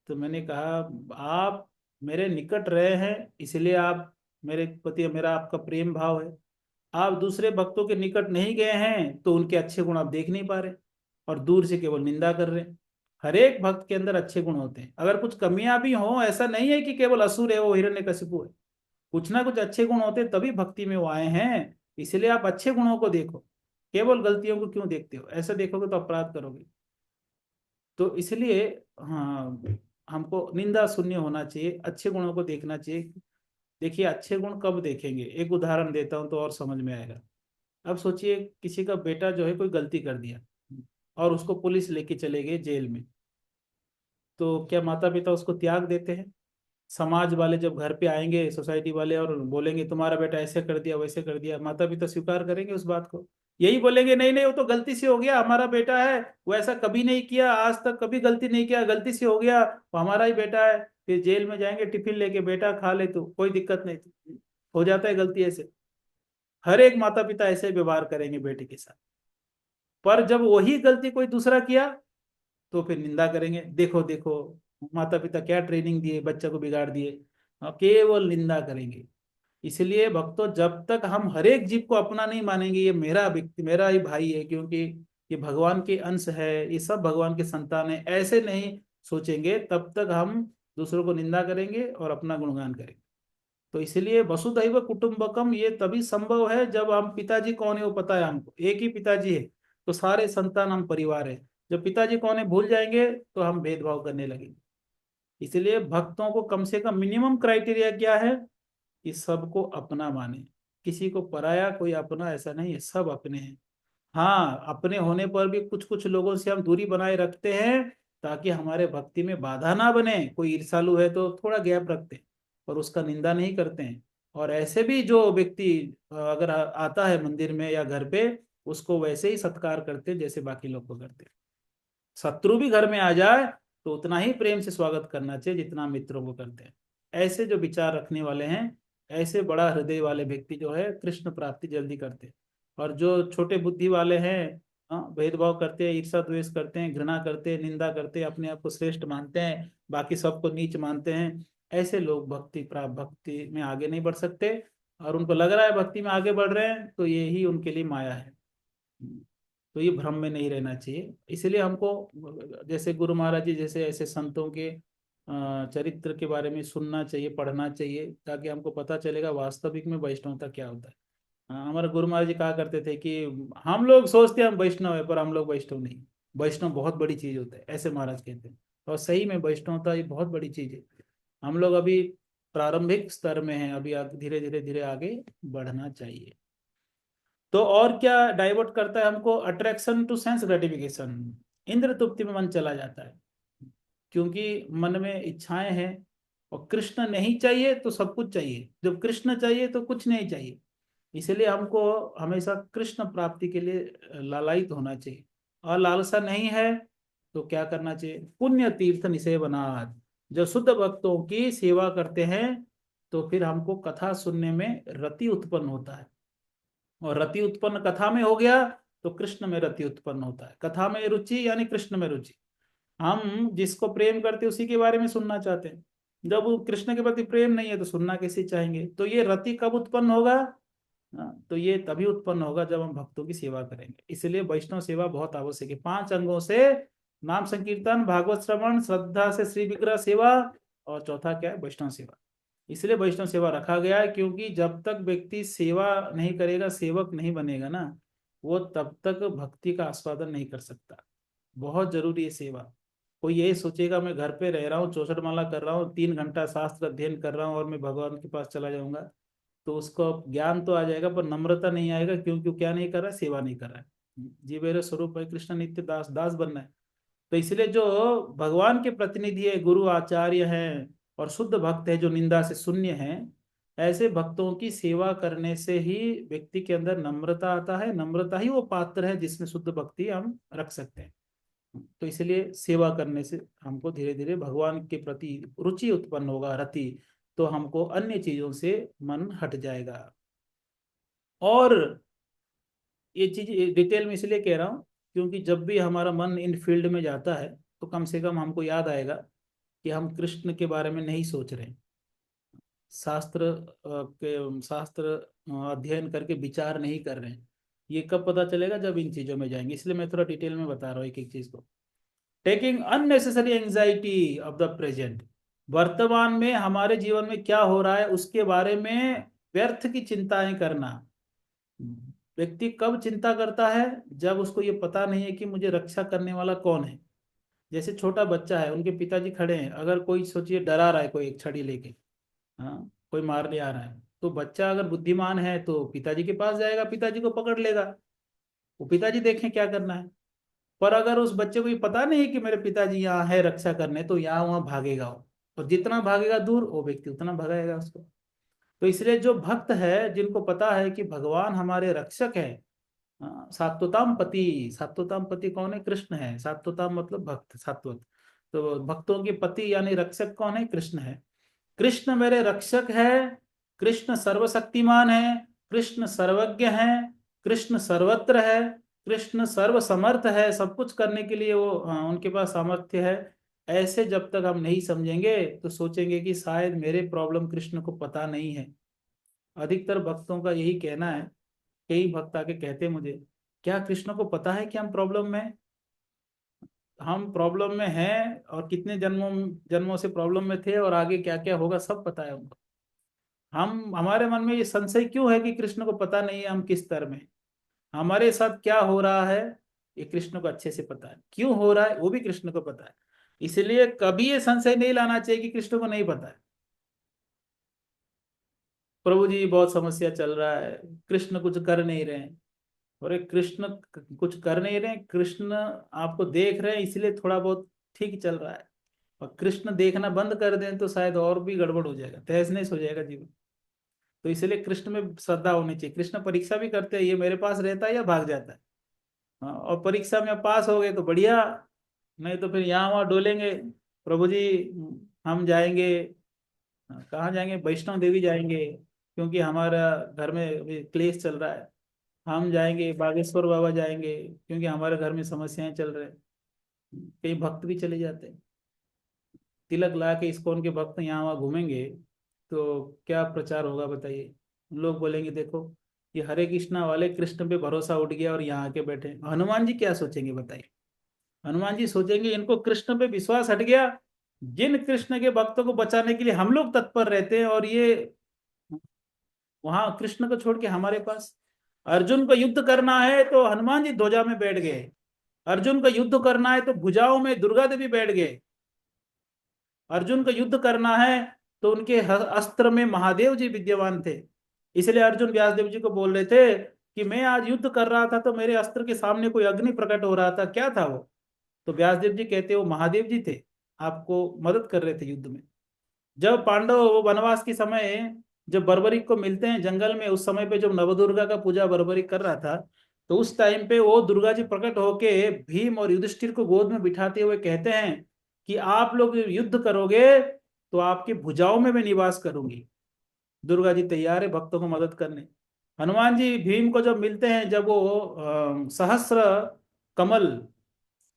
तो मैंने कहा आप मेरे निकट रहे हैं इसलिए आप मेरे प्रति मेरा आपका प्रेम भाव है, आप दूसरे भक्तों के निकट नहीं गए हैं तो उनके अच्छे गुण आप देख नहीं पा रहे और दूर से केवल निंदा कर रहे हैं। हर एक भक्त के अंदर अच्छे गुण होते हैं, अगर कुछ कमियां भी हों, ऐसा नहीं है कि केवल असुर है वो हिरण्यकशिपु है, कुछ ना कुछ अच्छे गुण होते हैं, तभी भक्ति में वो आए हैं। इसलिए आप अच्छे गुणों को देखो, केवल गलतियों को क्यों देखते हो? ऐसा देखोगे तो अपराध करोगे। तो इसलिए हाँ, हमको निंदा शून्य होना चाहिए, अच्छे गुणों को देखना चाहिए। देखिए अच्छे गुण कब देखेंगे, एक उदाहरण देता हूँ तो और समझ में आएगा। अब सोचिए किसी का बेटा जो है कोई गलती कर दिया और उसको पुलिस लेके चले गए जेल में, तो क्या माता पिता उसको त्याग देते हैं? समाज वाले जब घर पे आएंगे, सोसाइटी वाले, और बोलेंगे तुम्हारा बेटा ऐसे कर दिया वैसे कर दिया, माता पिता स्वीकार करेंगे उस बात को? यही बोलेंगे नहीं नहीं वो तो गलती से हो गया, हमारा बेटा है, वो ऐसा कभी नहीं किया, आज तक कभी गलती नहीं किया, गलती से हो गया, वो हमारा ही बेटा है। फिर जेल में जाएंगे टिफिन लेके, बेटा खा ले तू, कोई दिक्कत नहीं, हो जाता है गलती ऐसे। हर एक माता पिता ऐसे व्यवहार करेंगे बेटे के साथ। पर जब वही गलती कोई दूसरा किया तो फिर निंदा करेंगे, देखो देखो माता पिता क्या ट्रेनिंग दिए, बच्चा को बिगाड़ दिए, केवल निंदा करेंगे। इसलिए भक्तों, जब तक हम हर एक जीव को अपना नहीं मानेंगे, ये मेरा व्यक्ति, मेरा ही भाई है, क्योंकि ये भगवान के अंश है, ये सब भगवान के संतान है, ऐसे नहीं सोचेंगे, तब तक हम दूसरों को निंदा करेंगे और अपना गुणगान करेंगे। तो इसलिए वसुधैव कुटुंबकम ये तभी संभव है जब हम, पिताजी कौन है वो पता है हमको, एक ही पिताजी है, तो सारे संतान हम परिवार है। जब पिताजी कौन है भूल जाएंगे तो हम भेदभाव करने लगेंगे। इसलिए भक्तों को कम से कम मिनिमम क्राइटेरिया क्या है कि सबको अपना माने, किसी को पराया कोई अपना ऐसा नहीं है, सब अपने हैं। हाँ, अपने होने पर भी कुछ कुछ लोगों से हम दूरी बनाए रखते हैं ताकि हमारे भक्ति में बाधा ना बने। कोई ईर्षालु है तो थोड़ा गैप रखते हैं और उसका निंदा नहीं करते हैं। और ऐसे भी जो व्यक्ति अगर आता है मंदिर में या घर पे, उसको वैसे ही सत्कार करते हैं जैसे बाकी लोग को करते हैं। शत्रु भी घर में आ जाए तो उतना ही प्रेम से स्वागत करना चाहिए जितना मित्रों को करते हैं। ऐसे जो विचार रखने वाले हैं, ऐसे बड़ा हृदय वाले व्यक्ति जो है कृष्ण प्राप्ति जल्दी करते हैं। और जो छोटे बुद्धि वाले हैं, भेदभाव करते हैं, ईर्षा द्वेष करते हैं, घृणा करते हैं, निंदा करते हैं, अपने आप को श्रेष्ठ मानते हैं, बाकी सबको नीच मानते हैं, ऐसे लोग भक्ति में आगे नहीं बढ़ सकते। और उनको लग रहा है भक्ति में आगे बढ़ रहे हैं तो ये ही उनके लिए माया है। तो ये भ्रम में नहीं रहना चाहिए। इसलिए हमको जैसे गुरु महाराज जी जैसे ऐसे संतों के चरित्र के बारे में सुनना चाहिए, पढ़ना चाहिए, ताकि हमको पता चलेगा वास्तविक में वैष्णवता क्या होता है। हमारे गुरु महाराज जी कहा करते थे कि हम लोग सोचते हैं हम वैष्णव है, पर हम लोग वैष्णव नहीं, वैष्णव बहुत बड़ी चीज होता है, ऐसे महाराज कहते हैं। और सही में वैष्णवता ये बहुत बड़ी चीज है। हम लोग अभी प्रारंभिक स्तर में हैं, अभी धीरे धीरे धीरे आगे बढ़ना चाहिए। तो और क्या डाइवर्ट करता है हमको? अट्रैक्शन टू सेंस ग्रेटिफिकेशन, इंद्र तृप्ति में मन चला जाता है, क्योंकि मन में इच्छाएं हैं। और कृष्ण नहीं चाहिए तो सब कुछ चाहिए, जब कृष्ण चाहिए तो कुछ नहीं चाहिए। इसलिए हमको हमेशा कृष्ण प्राप्ति के लिए लालायित होना चाहिए। और लालसा नहीं है तो क्या करना चाहिए? पुण्य तीर्थ निसेवनात्, जब शुद्ध भक्तों की सेवा करते हैं तो फिर हमको कथा सुनने में रति उत्पन्न होता है। और रति उत्पन्न कथा में हो गया तो कृष्ण में रति उत्पन्न होता है। कथा में रुचि यानी कृष्ण में रुचि। हम जिसको प्रेम करते उसी के बारे में सुनना चाहते हैं। जब वो कृष्ण के प्रति प्रेम नहीं है तो सुनना कैसे चाहेंगे? तो ये रति कब उत्पन्न होगा? तो ये तभी उत्पन्न होगा जब हम भक्तों की सेवा करेंगे। इसलिए वैष्णव सेवा बहुत आवश्यक है। 5 अंगों से नाम संकीर्तन, भागवत श्रवण, श्रद्धा से श्री विग्रह सेवा, और चौथा क्या है? वैष्णव सेवा। इसलिए वैष्णव सेवा रखा गया है, क्योंकि जब तक व्यक्ति सेवा नहीं करेगा, सेवक नहीं बनेगा ना, वो तब तक भक्ति का आस्वादन नहीं कर सकता। बहुत जरूरी है सेवा। कोई यही सोचेगा मैं घर पे रह रहा हूँ, चौसठ माला कर रहा हूँ, 3 घंटा शास्त्र अध्ययन कर रहा हूँ और मैं भगवान के पास चला जाऊंगा, तो उसको ज्ञान तो आ जाएगा पर नम्रता नहीं आएगा, क्योंकि क्या नहीं कर रहा है? सेवा नहीं कर रहा है। जी मेरे स्वरूप है कृष्ण नित्य दास, दास बनना है। तो इसलिए जो भगवान के प्रतिनिधि है, गुरु आचार्य हैं और शुद्ध भक्त है जो निंदा से शून्य हैं, ऐसे भक्तों की सेवा करने से ही व्यक्ति के अंदर नम्रता आता है। नम्रता ही वो पात्र है जिसमें शुद्ध भक्ति हम रख सकते हैं। तो इसलिए सेवा करने से हमको धीरे धीरे भगवान के प्रति रुचि उत्पन्न होगा, रति, तो हमको अन्य चीजों से मन हट जाएगा। और ये चीज डिटेल में इसलिए कह रहा हूँ क्योंकि जब भी हमारा मन इन फील्ड में जाता है तो कम से कम हमको याद आएगा कि हम कृष्ण के बारे में नहीं सोच रहे हैं। शास्त्र के शास्त्र अध्ययन करके विचार नहीं कर रहे हैं। ये कब पता चलेगा? जब इन चीजों में जाएंगे। इसलिए मैं थोड़ा डिटेल में बता रहा हूँ एक एक चीज को। Taking unnecessary anxiety of the present, वर्तमान में हमारे जीवन में क्या हो रहा है उसके बारे में व्यर्थ की चिंताएं करना। व्यक्ति कब चिंता करता है? जब उसको ये पता नहीं है कि मुझे रक्षा करने वाला कौन है। जैसे छोटा बच्चा है, उनके पिताजी खड़े हैं, अगर कोई सोचिए डरा रहा है, कोई एक छड़ी लेके, हाँ, कोई मारने आ रहा है, तो बच्चा अगर बुद्धिमान है तो पिताजी के पास जाएगा, पिताजी को पकड़ लेगा, वो पिताजी देखें क्या करना है। पर अगर उस बच्चे को ये पता नहीं है कि मेरे पिताजी यहाँ है रक्षा करने, तो यहाँ वहाँ भागेगा वो, और जितना भागेगा दूर, वो व्यक्ति उतना भगाएगा उसको। तो इसलिए जो भक्त है, जिनको पता है कि भगवान हमारे रक्षक है, सात्वताम पति, सात्वताम पति कौन है? कृष्ण है। सात्वताम मतलब भक्त, सात्वत। तो भक्तों के पति यानी रक्षक कौन है? कृष्ण है। कृष्ण मेरे रक्षक है, कृष्ण सर्वशक्तिमान है, कृष्ण सर्वज्ञ है, कृष्ण सर्वत्र है, कृष्ण सर्व समर्थ है, सब कुछ करने के लिए वो उनके पास सामर्थ्य है। ऐसे जब तक हम नहीं समझेंगे तो सोचेंगे कि शायद मेरे प्रॉब्लम कृष्ण को पता नहीं है। अधिकतर भक्तों का यही कहना है। कई भक्त आके कहते हैं मुझे, क्या कृष्ण को पता है कि हम प्रॉब्लम में हैं? हम प्रॉब्लम में हैं और कितने जन्मों जन्मों से प्रॉब्लम में थे और आगे क्या क्या होगा सब पता है उनको। हम हमारे मन में ये संशय क्यों है कि कृष्ण को पता नहीं है हम किस स्तर में, हमारे साथ क्या हो रहा है, ये कृष्ण को अच्छे से पता है। क्यों हो रहा है वो भी कृष्ण को पता है। इसलिए कभी ये संशय नहीं लाना चाहिए कि कृष्ण को नहीं पता है। प्रभु जी बहुत समस्या चल रहा है, कृष्ण कुछ कर नहीं रहे हैं। और एक कृष्ण कुछ कर नहीं रहे, कृष्ण आपको देख रहे हैं, इसलिए थोड़ा बहुत ठीक चल रहा है। और कृष्ण देखना बंद कर दें तो शायद और भी गड़बड़ हो जाएगा, तहस नहस हो जाएगा जीवन। तो इसलिए कृष्ण में श्रद्धा होनी चाहिए। कृष्ण परीक्षा भी करते हैं, ये मेरे पास रहता है या भाग जाता है। हाँ, और परीक्षा में पास हो गए तो बढ़िया, नहीं तो फिर यहाँ वहाँ डोलेंगे। प्रभु जी हम जाएंगे, कहाँ जाएंगे? वैष्णव देवी जाएंगे, क्योंकि हमारा घर में अभी क्लेश चल रहा है। हम जाएंगे बागेश्वर बाबा जाएंगे, क्योंकि हमारे घर में समस्याएं चल रहे हैं। कई भक्त भी चले जाते हैं, तिलक ला के इस्कॉन के भक्त यहाँ वहाँ घूमेंगे तो क्या प्रचार होगा बताइए। लोग बोलेंगे देखो ये हरे कृष्णा वाले कृष्ण पे भरोसा उठ गया और यहाँ आके बैठे। हनुमान जी क्या सोचेंगे बताइए? हनुमान जी सोचेंगे इनको कृष्ण पे विश्वास हट गया, जिन कृष्ण के भक्तों को बचाने के लिए हम लोग तत्पर रहते हैं, और ये वहां कृष्ण को छोड़ के हमारे पास। अर्जुन को युद्ध करना है तो हनुमान जी ध्वजा में बैठ गए, अर्जुन को युद्ध करना है तो भुजाओं में दुर्गा देवी बैठ गए, अर्जुन को युद्ध करना है तो उनके अस्त्र में महादेव जी विद्यमान थे। इसलिए अर्जुन व्यास देव जी को बोल रहे थे कि मैं आज युद्ध कर रहा था तो मेरे अस्त्र के सामने कोई अग्नि प्रकट हो रहा था, क्या था वो? तो व्यास देव जी कहते वो महादेव जी थे, आपको मदद कर रहे थे युद्ध में। जब पांडव वो वनवास के समय जब बर्बरिक को मिलते हैं जंगल में, उस समय पे जब नवदुर्गा का पूजा बर्बरिक कर रहा था, तो उस टाइम पे वो दुर्गा जी प्रकट होके भीम और युधिष्ठिर को गोद में बिठाते हुए कहते हैं कि आप लोग युद्ध करोगे तो आपकी भुजाओं में मैं निवास करूंगी। दुर्गा जी तैयार है भक्तों को मदद करने। हनुमान जी भीम को जब मिलते हैं, जब वो सहस्त्र कमल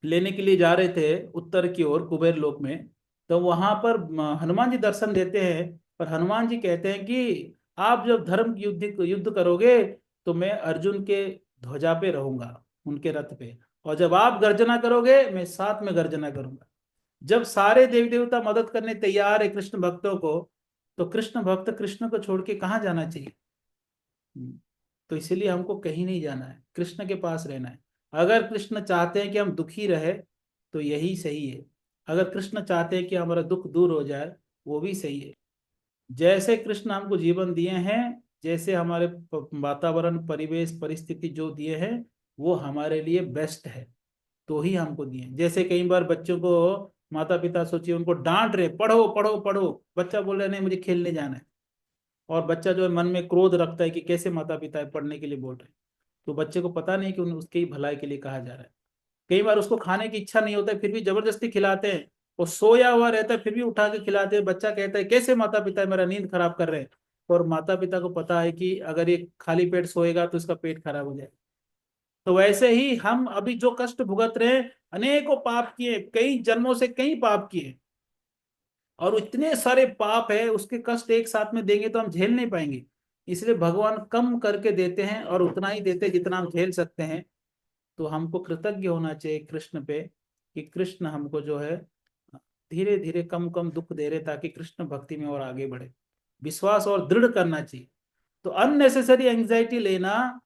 लेने के लिए जा रहे थे उत्तर की ओर कुबेर लोक में, तो वहां पर हनुमान जी दर्शन देते हैं। पर हनुमान जी कहते हैं कि आप जब धर्म की युद्ध युद्ध करोगे तो मैं अर्जुन के ध्वजा पे रहूंगा, उनके रथ पे, और जब आप गर्जना करोगे मैं साथ में गर्जना करूंगा। जब सारे देवी देवता मदद करने तैयार है कृष्ण भक्तों को, तो कृष्ण भक्त कृष्ण को छोड़ के कहाँ जाना चाहिए? तो इसीलिए हमको कहीं नहीं जाना है, कृष्ण के पास रहना है। अगर कृष्ण चाहते हैं कि हम दुखी रहे तो यही सही है, अगर कृष्ण चाहते हैं कि हमारा दुख दूर हो जाए वो भी सही है। जैसे कृष्ण हमको जीवन दिए हैं, जैसे हमारे वातावरण परिवेश परिस्थिति जो दिए हैं वो हमारे लिए बेस्ट है, तो ही हमको दिए। जैसे कई बार बच्चों को माता पिता सोचिए उनको डांट रहे, पढ़ो पढ़ो पढ़ो, बच्चा बोल रहा है नहीं मुझे खेलने जाना है, और बच्चा जो है मन में क्रोध रखता है कि कैसे माता पिता पढ़ने के लिए बोल रहे हैं। तो बच्चे को पता नहीं कि उसके ही भलाई के लिए कहा जा रहा है। कई बार उसको खाने की इच्छा नहीं होता है फिर भी जबरदस्ती खिलाते हैं, वो सोया हुआ रहता है फिर भी उठा के खिलाते हैं। बच्चा कहता है कैसे माता पिता मेरा नींद खराब कर रहे हैं, और माता पिता को पता है कि अगर ये खाली पेट सोएगा तो इसका पेट खराब हो जाएगा। तो वैसे ही हम अभी जो कष्ट भुगत रहे हैं, अनेकों पाप किए, कई जन्मों से कई पाप किए, और इतने सारे पाप है, उसके कष्ट एक साथ में देंगे तो हम झेल नहीं पाएंगे। इसलिए भगवान कम करके देते हैं और उतना ही देते हैं जितना हम झेल सकते हैं। तो हमको कृतज्ञ होना चाहिए कृष्ण पे कि कृष्ण हमको जो है धीरे धीरे कम कम दुख दे रहे, ताकि कृष्ण भक्ति में और आगे बढ़े। विश्वास और दृढ़ करना चाहिए। तो अननेसेसरी एंजाइटी लेना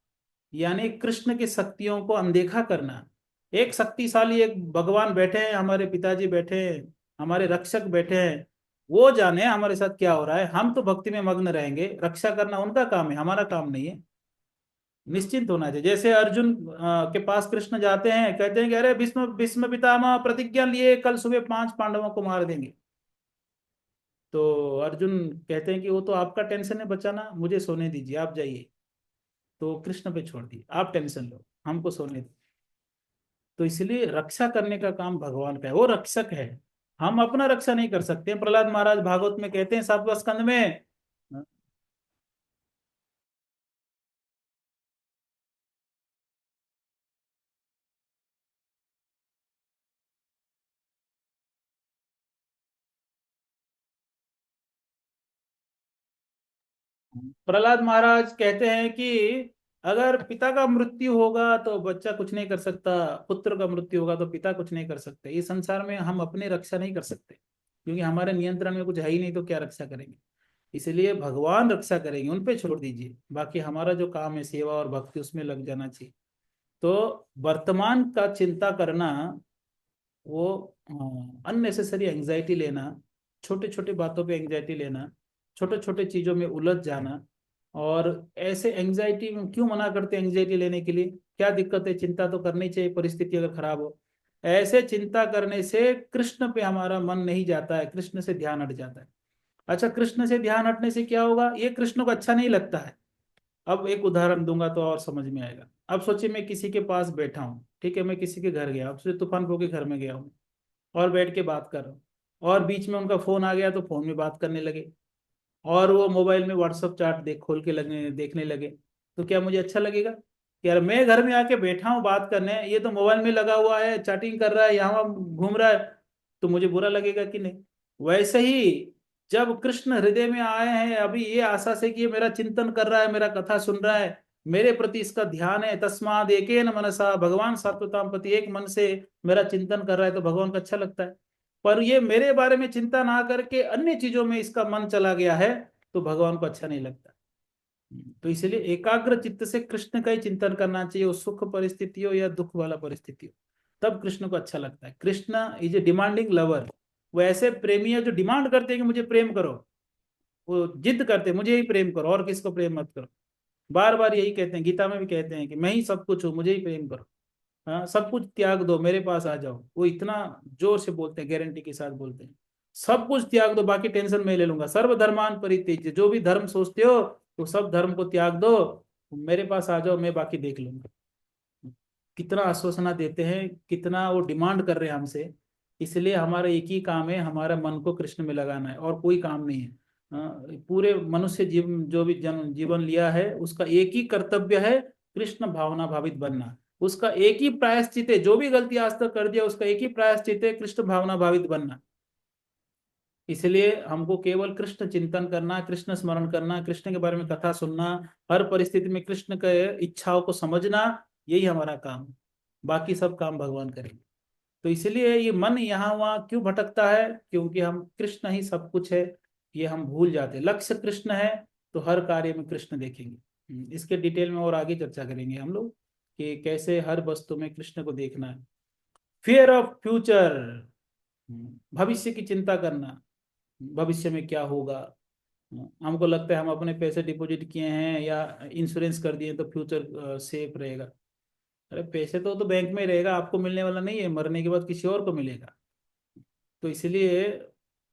यानी कृष्ण की शक्तियों को अनदेखा करना। एक शक्तिशाली एक भगवान बैठे हैं, हमारे पिताजी बैठे हैं, हमारे रक्षक बैठे हैं, वो जाने हमारे साथ क्या हो रहा है। हम तो भक्ति में मग्न रहेंगे, रक्षा करना उनका काम है, हमारा काम नहीं है। निश्चिंत होना चाहिए। जैसे अर्जुन के पास कृष्ण जाते हैं, कहते हैं कि अरे भीष्म भीष्म पितामह प्रतिज्ञा लिए कल सुबह 5 पांडवों को मार देंगे। तो अर्जुन कहते हैं कि वो तो आपका टेंशन है बचाना, मुझे सोने दीजिए, आप जाइए। तो कृष्ण पे छोड़ दिए, आप टेंशन लो, हमको सोने दो। तो इसलिए रक्षा करने का काम भगवान का है, वो रक्षक है, हम अपना रक्षा नहीं कर सकते। प्रहलाद महाराज भागवत में कहते हैं 7वें स्कंद में, प्रहलाद महाराज कहते हैं कि अगर पिता का मृत्यु होगा तो बच्चा कुछ नहीं कर सकता, पुत्र का मृत्यु होगा तो पिता कुछ नहीं कर सकते। इस संसार में हम अपनी रक्षा नहीं कर सकते, क्योंकि हमारे नियंत्रण में कुछ है ही नहीं, तो क्या रक्षा करेंगे। इसलिए भगवान रक्षा करेंगे, उन पे छोड़ दीजिए। बाकी हमारा जो काम है सेवा और भक्ति, उसमें लग जाना चाहिए। तो वर्तमान का चिंता करना, वो अननेसेसरी एंजाइटी लेना, छोटे छोटे बातों पे एंजाइटी लेना, छोटे छोटे चीज़ों में उलझ जाना। और ऐसे एंजाइटी में क्यों मना करते हैं एंजाइटी लेने के लिए? क्या दिक्कत है? चिंता तो करनी चाहिए परिस्थिति अगर खराब हो। ऐसे चिंता करने से कृष्ण पे हमारा मन नहीं जाता है, कृष्ण से ध्यान हट जाता है। अच्छा, कृष्ण से ध्यान हटने से क्या होगा? ये कृष्ण को अच्छा नहीं लगता है। अब एक उदाहरण दूंगा तो और समझ में आएगा। अब सोचिए मैं किसी के पास बैठा हूँ, ठीक है, मैं किसी के घर गया, अब सोचिए तूफानपुर के घर में गया हूँ और बैठ के बात कर रहा हूँ, और बीच में उनका फोन आ गया तो फोन में बात करने लगे, और वो मोबाइल में व्हाट्सअप चार्ट देख खोल के लगने देखने लगे। तो क्या मुझे अच्छा लगेगा कि यार मैं घर में आके बैठा हूँ बात करने, ये तो मोबाइल में लगा हुआ है, चैटिंग कर रहा है, यहाँ घूम रहा है? तो मुझे बुरा लगेगा कि नहीं? वैसे ही जब कृष्ण हृदय में आए हैं अभी ये आशा से कि ये मेरा चिंतन कर रहा है, मेरा कथा सुन रहा है, मेरे प्रति इसका ध्यान है, तस्माद एकेन मनसा, भगवान सात्वताम प्रति एक मन से मेरा चिंतन कर रहा है, तो भगवान को अच्छा लगता है। पर ये मेरे बारे में चिंता ना करके अन्य चीजों में इसका मन चला गया है, तो भगवान को अच्छा नहीं लगता। तो इसलिए एकाग्र चित्त से कृष्ण का ही चिंतन करना चाहिए, वो सुख परिस्थिति हो या दुख वाला परिस्थिति हो, तब कृष्ण को अच्छा लगता है। Krishna is a demanding lover. वो ऐसे प्रेमी है जो डिमांड करते हैं कि मुझे प्रेम करो, वो जिद करते हैं मुझे ही प्रेम करो और किसको प्रेम मत करो। बार बार यही कहते हैं, गीता में भी कहते हैं कि मैं ही सब कुछ हूँ, मुझे ही प्रेम करो। हाँ, सब कुछ त्याग दो, मेरे पास आ जाओ। वो इतना जोर से बोलते हैं, गारंटी के साथ बोलते हैं, सब कुछ त्याग दो, बाकी टेंशन मैं ले लूंगा। सर्वधर्मान परित्यज्य, जो भी धर्म सोचते हो तो सब धर्म को त्याग दो, मेरे पास आ जाओ, मैं बाकी देख लूंगा। कितना आश्वासना देते हैं, कितना वो डिमांड कर रहे हैं हमसे। इसलिए हमारा एक ही काम है, हमारा मन को कृष्ण में लगाना है, और कोई काम नहीं है। पूरे मनुष्य जीवन जो भी जन्म जीवन लिया है, उसका एक ही कर्तव्य है, कृष्ण भावना भावित बनना। उसका एक ही प्रायश्चित है, जो भी गलती आज तक कर दिया उसका एक ही प्रायश्चित है, कृष्ण भावना भावित बनना। इसलिए हमको केवल कृष्ण चिंतन करना, कृष्ण स्मरण करना, कृष्ण के बारे में कथा सुनना, हर परिस्थिति में कृष्ण के इच्छाओं को समझना, यही हमारा काम है। बाकी सब काम भगवान करेंगे। तो इसलिए ये मन यहाँ वहाँ क्यों भटकता है? क्योंकि हम कृष्ण ही सब कुछ है, ये हम भूल जाते हैं। लक्ष्य कृष्ण है तो हर कार्य में कृष्ण देखेंगे। इसके डिटेल में और आगे चर्चा करेंगे हम लोग कि कैसे हर वस्तु में कृष्ण को देखना है। फियर ऑफ फ्यूचर, भविष्य की चिंता करना, भविष्य में क्या होगा। हमको लगता है हम अपने पैसे डिपॉजिट किए हैं या इंश्योरेंस कर दिए तो फ्यूचर सेफ रहेगा। अरे पैसे तो बैंक में रहेगा, आपको मिलने वाला नहीं है, मरने के बाद किसी और को मिलेगा। तो इसलिए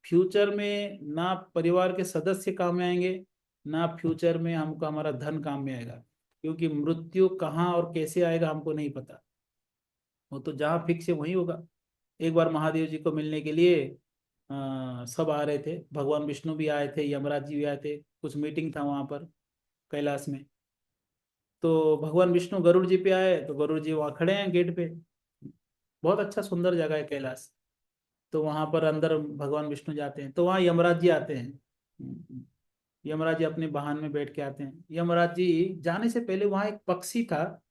फ्यूचर में ना परिवार के सदस्य काम में आएंगे, ना फ्यूचर में हमको हमारा धन काम में आएगा, क्योंकि मृत्यु कहाँ और कैसे आएगा हमको नहीं पता। वो तो जहाँ फिक्स है वहीं होगा। एक बार महादेव जी को मिलने के लिए सब आ रहे थे, भगवान विष्णु भी आए थे, यमराज जी भी आए थे, कुछ मीटिंग था वहाँ पर कैलाश में। तो भगवान विष्णु गरुड़ जी पे आए, तो गरुड़ जी वहाँ खड़े हैं गेट पे। बहुत अच्छा सुंदर जगह है कैलाश। तो वहां पर अंदर भगवान विष्णु जाते हैं, तो वहाँ यमराज जी आते हैं। यमराज जी अपने वाहन में बैठ के आते हैं। यमराज जी जाने से पहले वहां एक पक्षी था,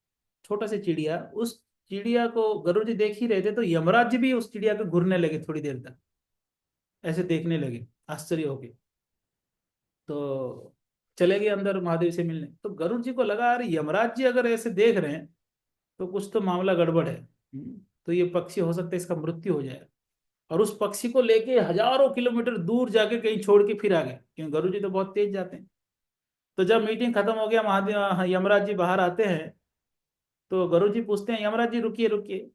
छोटा सा चिड़िया। उस चिड़िया को गरुड़ जी देख ही रहे थे, तो यमराज जी भी उस चिड़िया को घूरने लगे, थोड़ी देर तक ऐसे देखने लगे आश्चर्य होके। तो चले गए अंदर महादेव से मिलने। तो गरुड़ जी को लगा, अरे यमराज जी अगर ऐसे देख रहे हैं तो कुछ तो मामला गड़बड़ है। तो ये पक्षी हो सकता है इसका मृत्यु हो जाए। और उस पक्षी को लेके हजारों किलोमीटर दूर जाके कहीं छोड़ के फिर आ गए, क्योंकि गरुड़ जी तो बहुत तेज जाते हैं। तो जब मीटिंग खत्म हो गया, महादेव यमराज जी बाहर आते हैं, तो गरुड़ जी पूछते हैं, यमराज जी रुकिए रुकिए,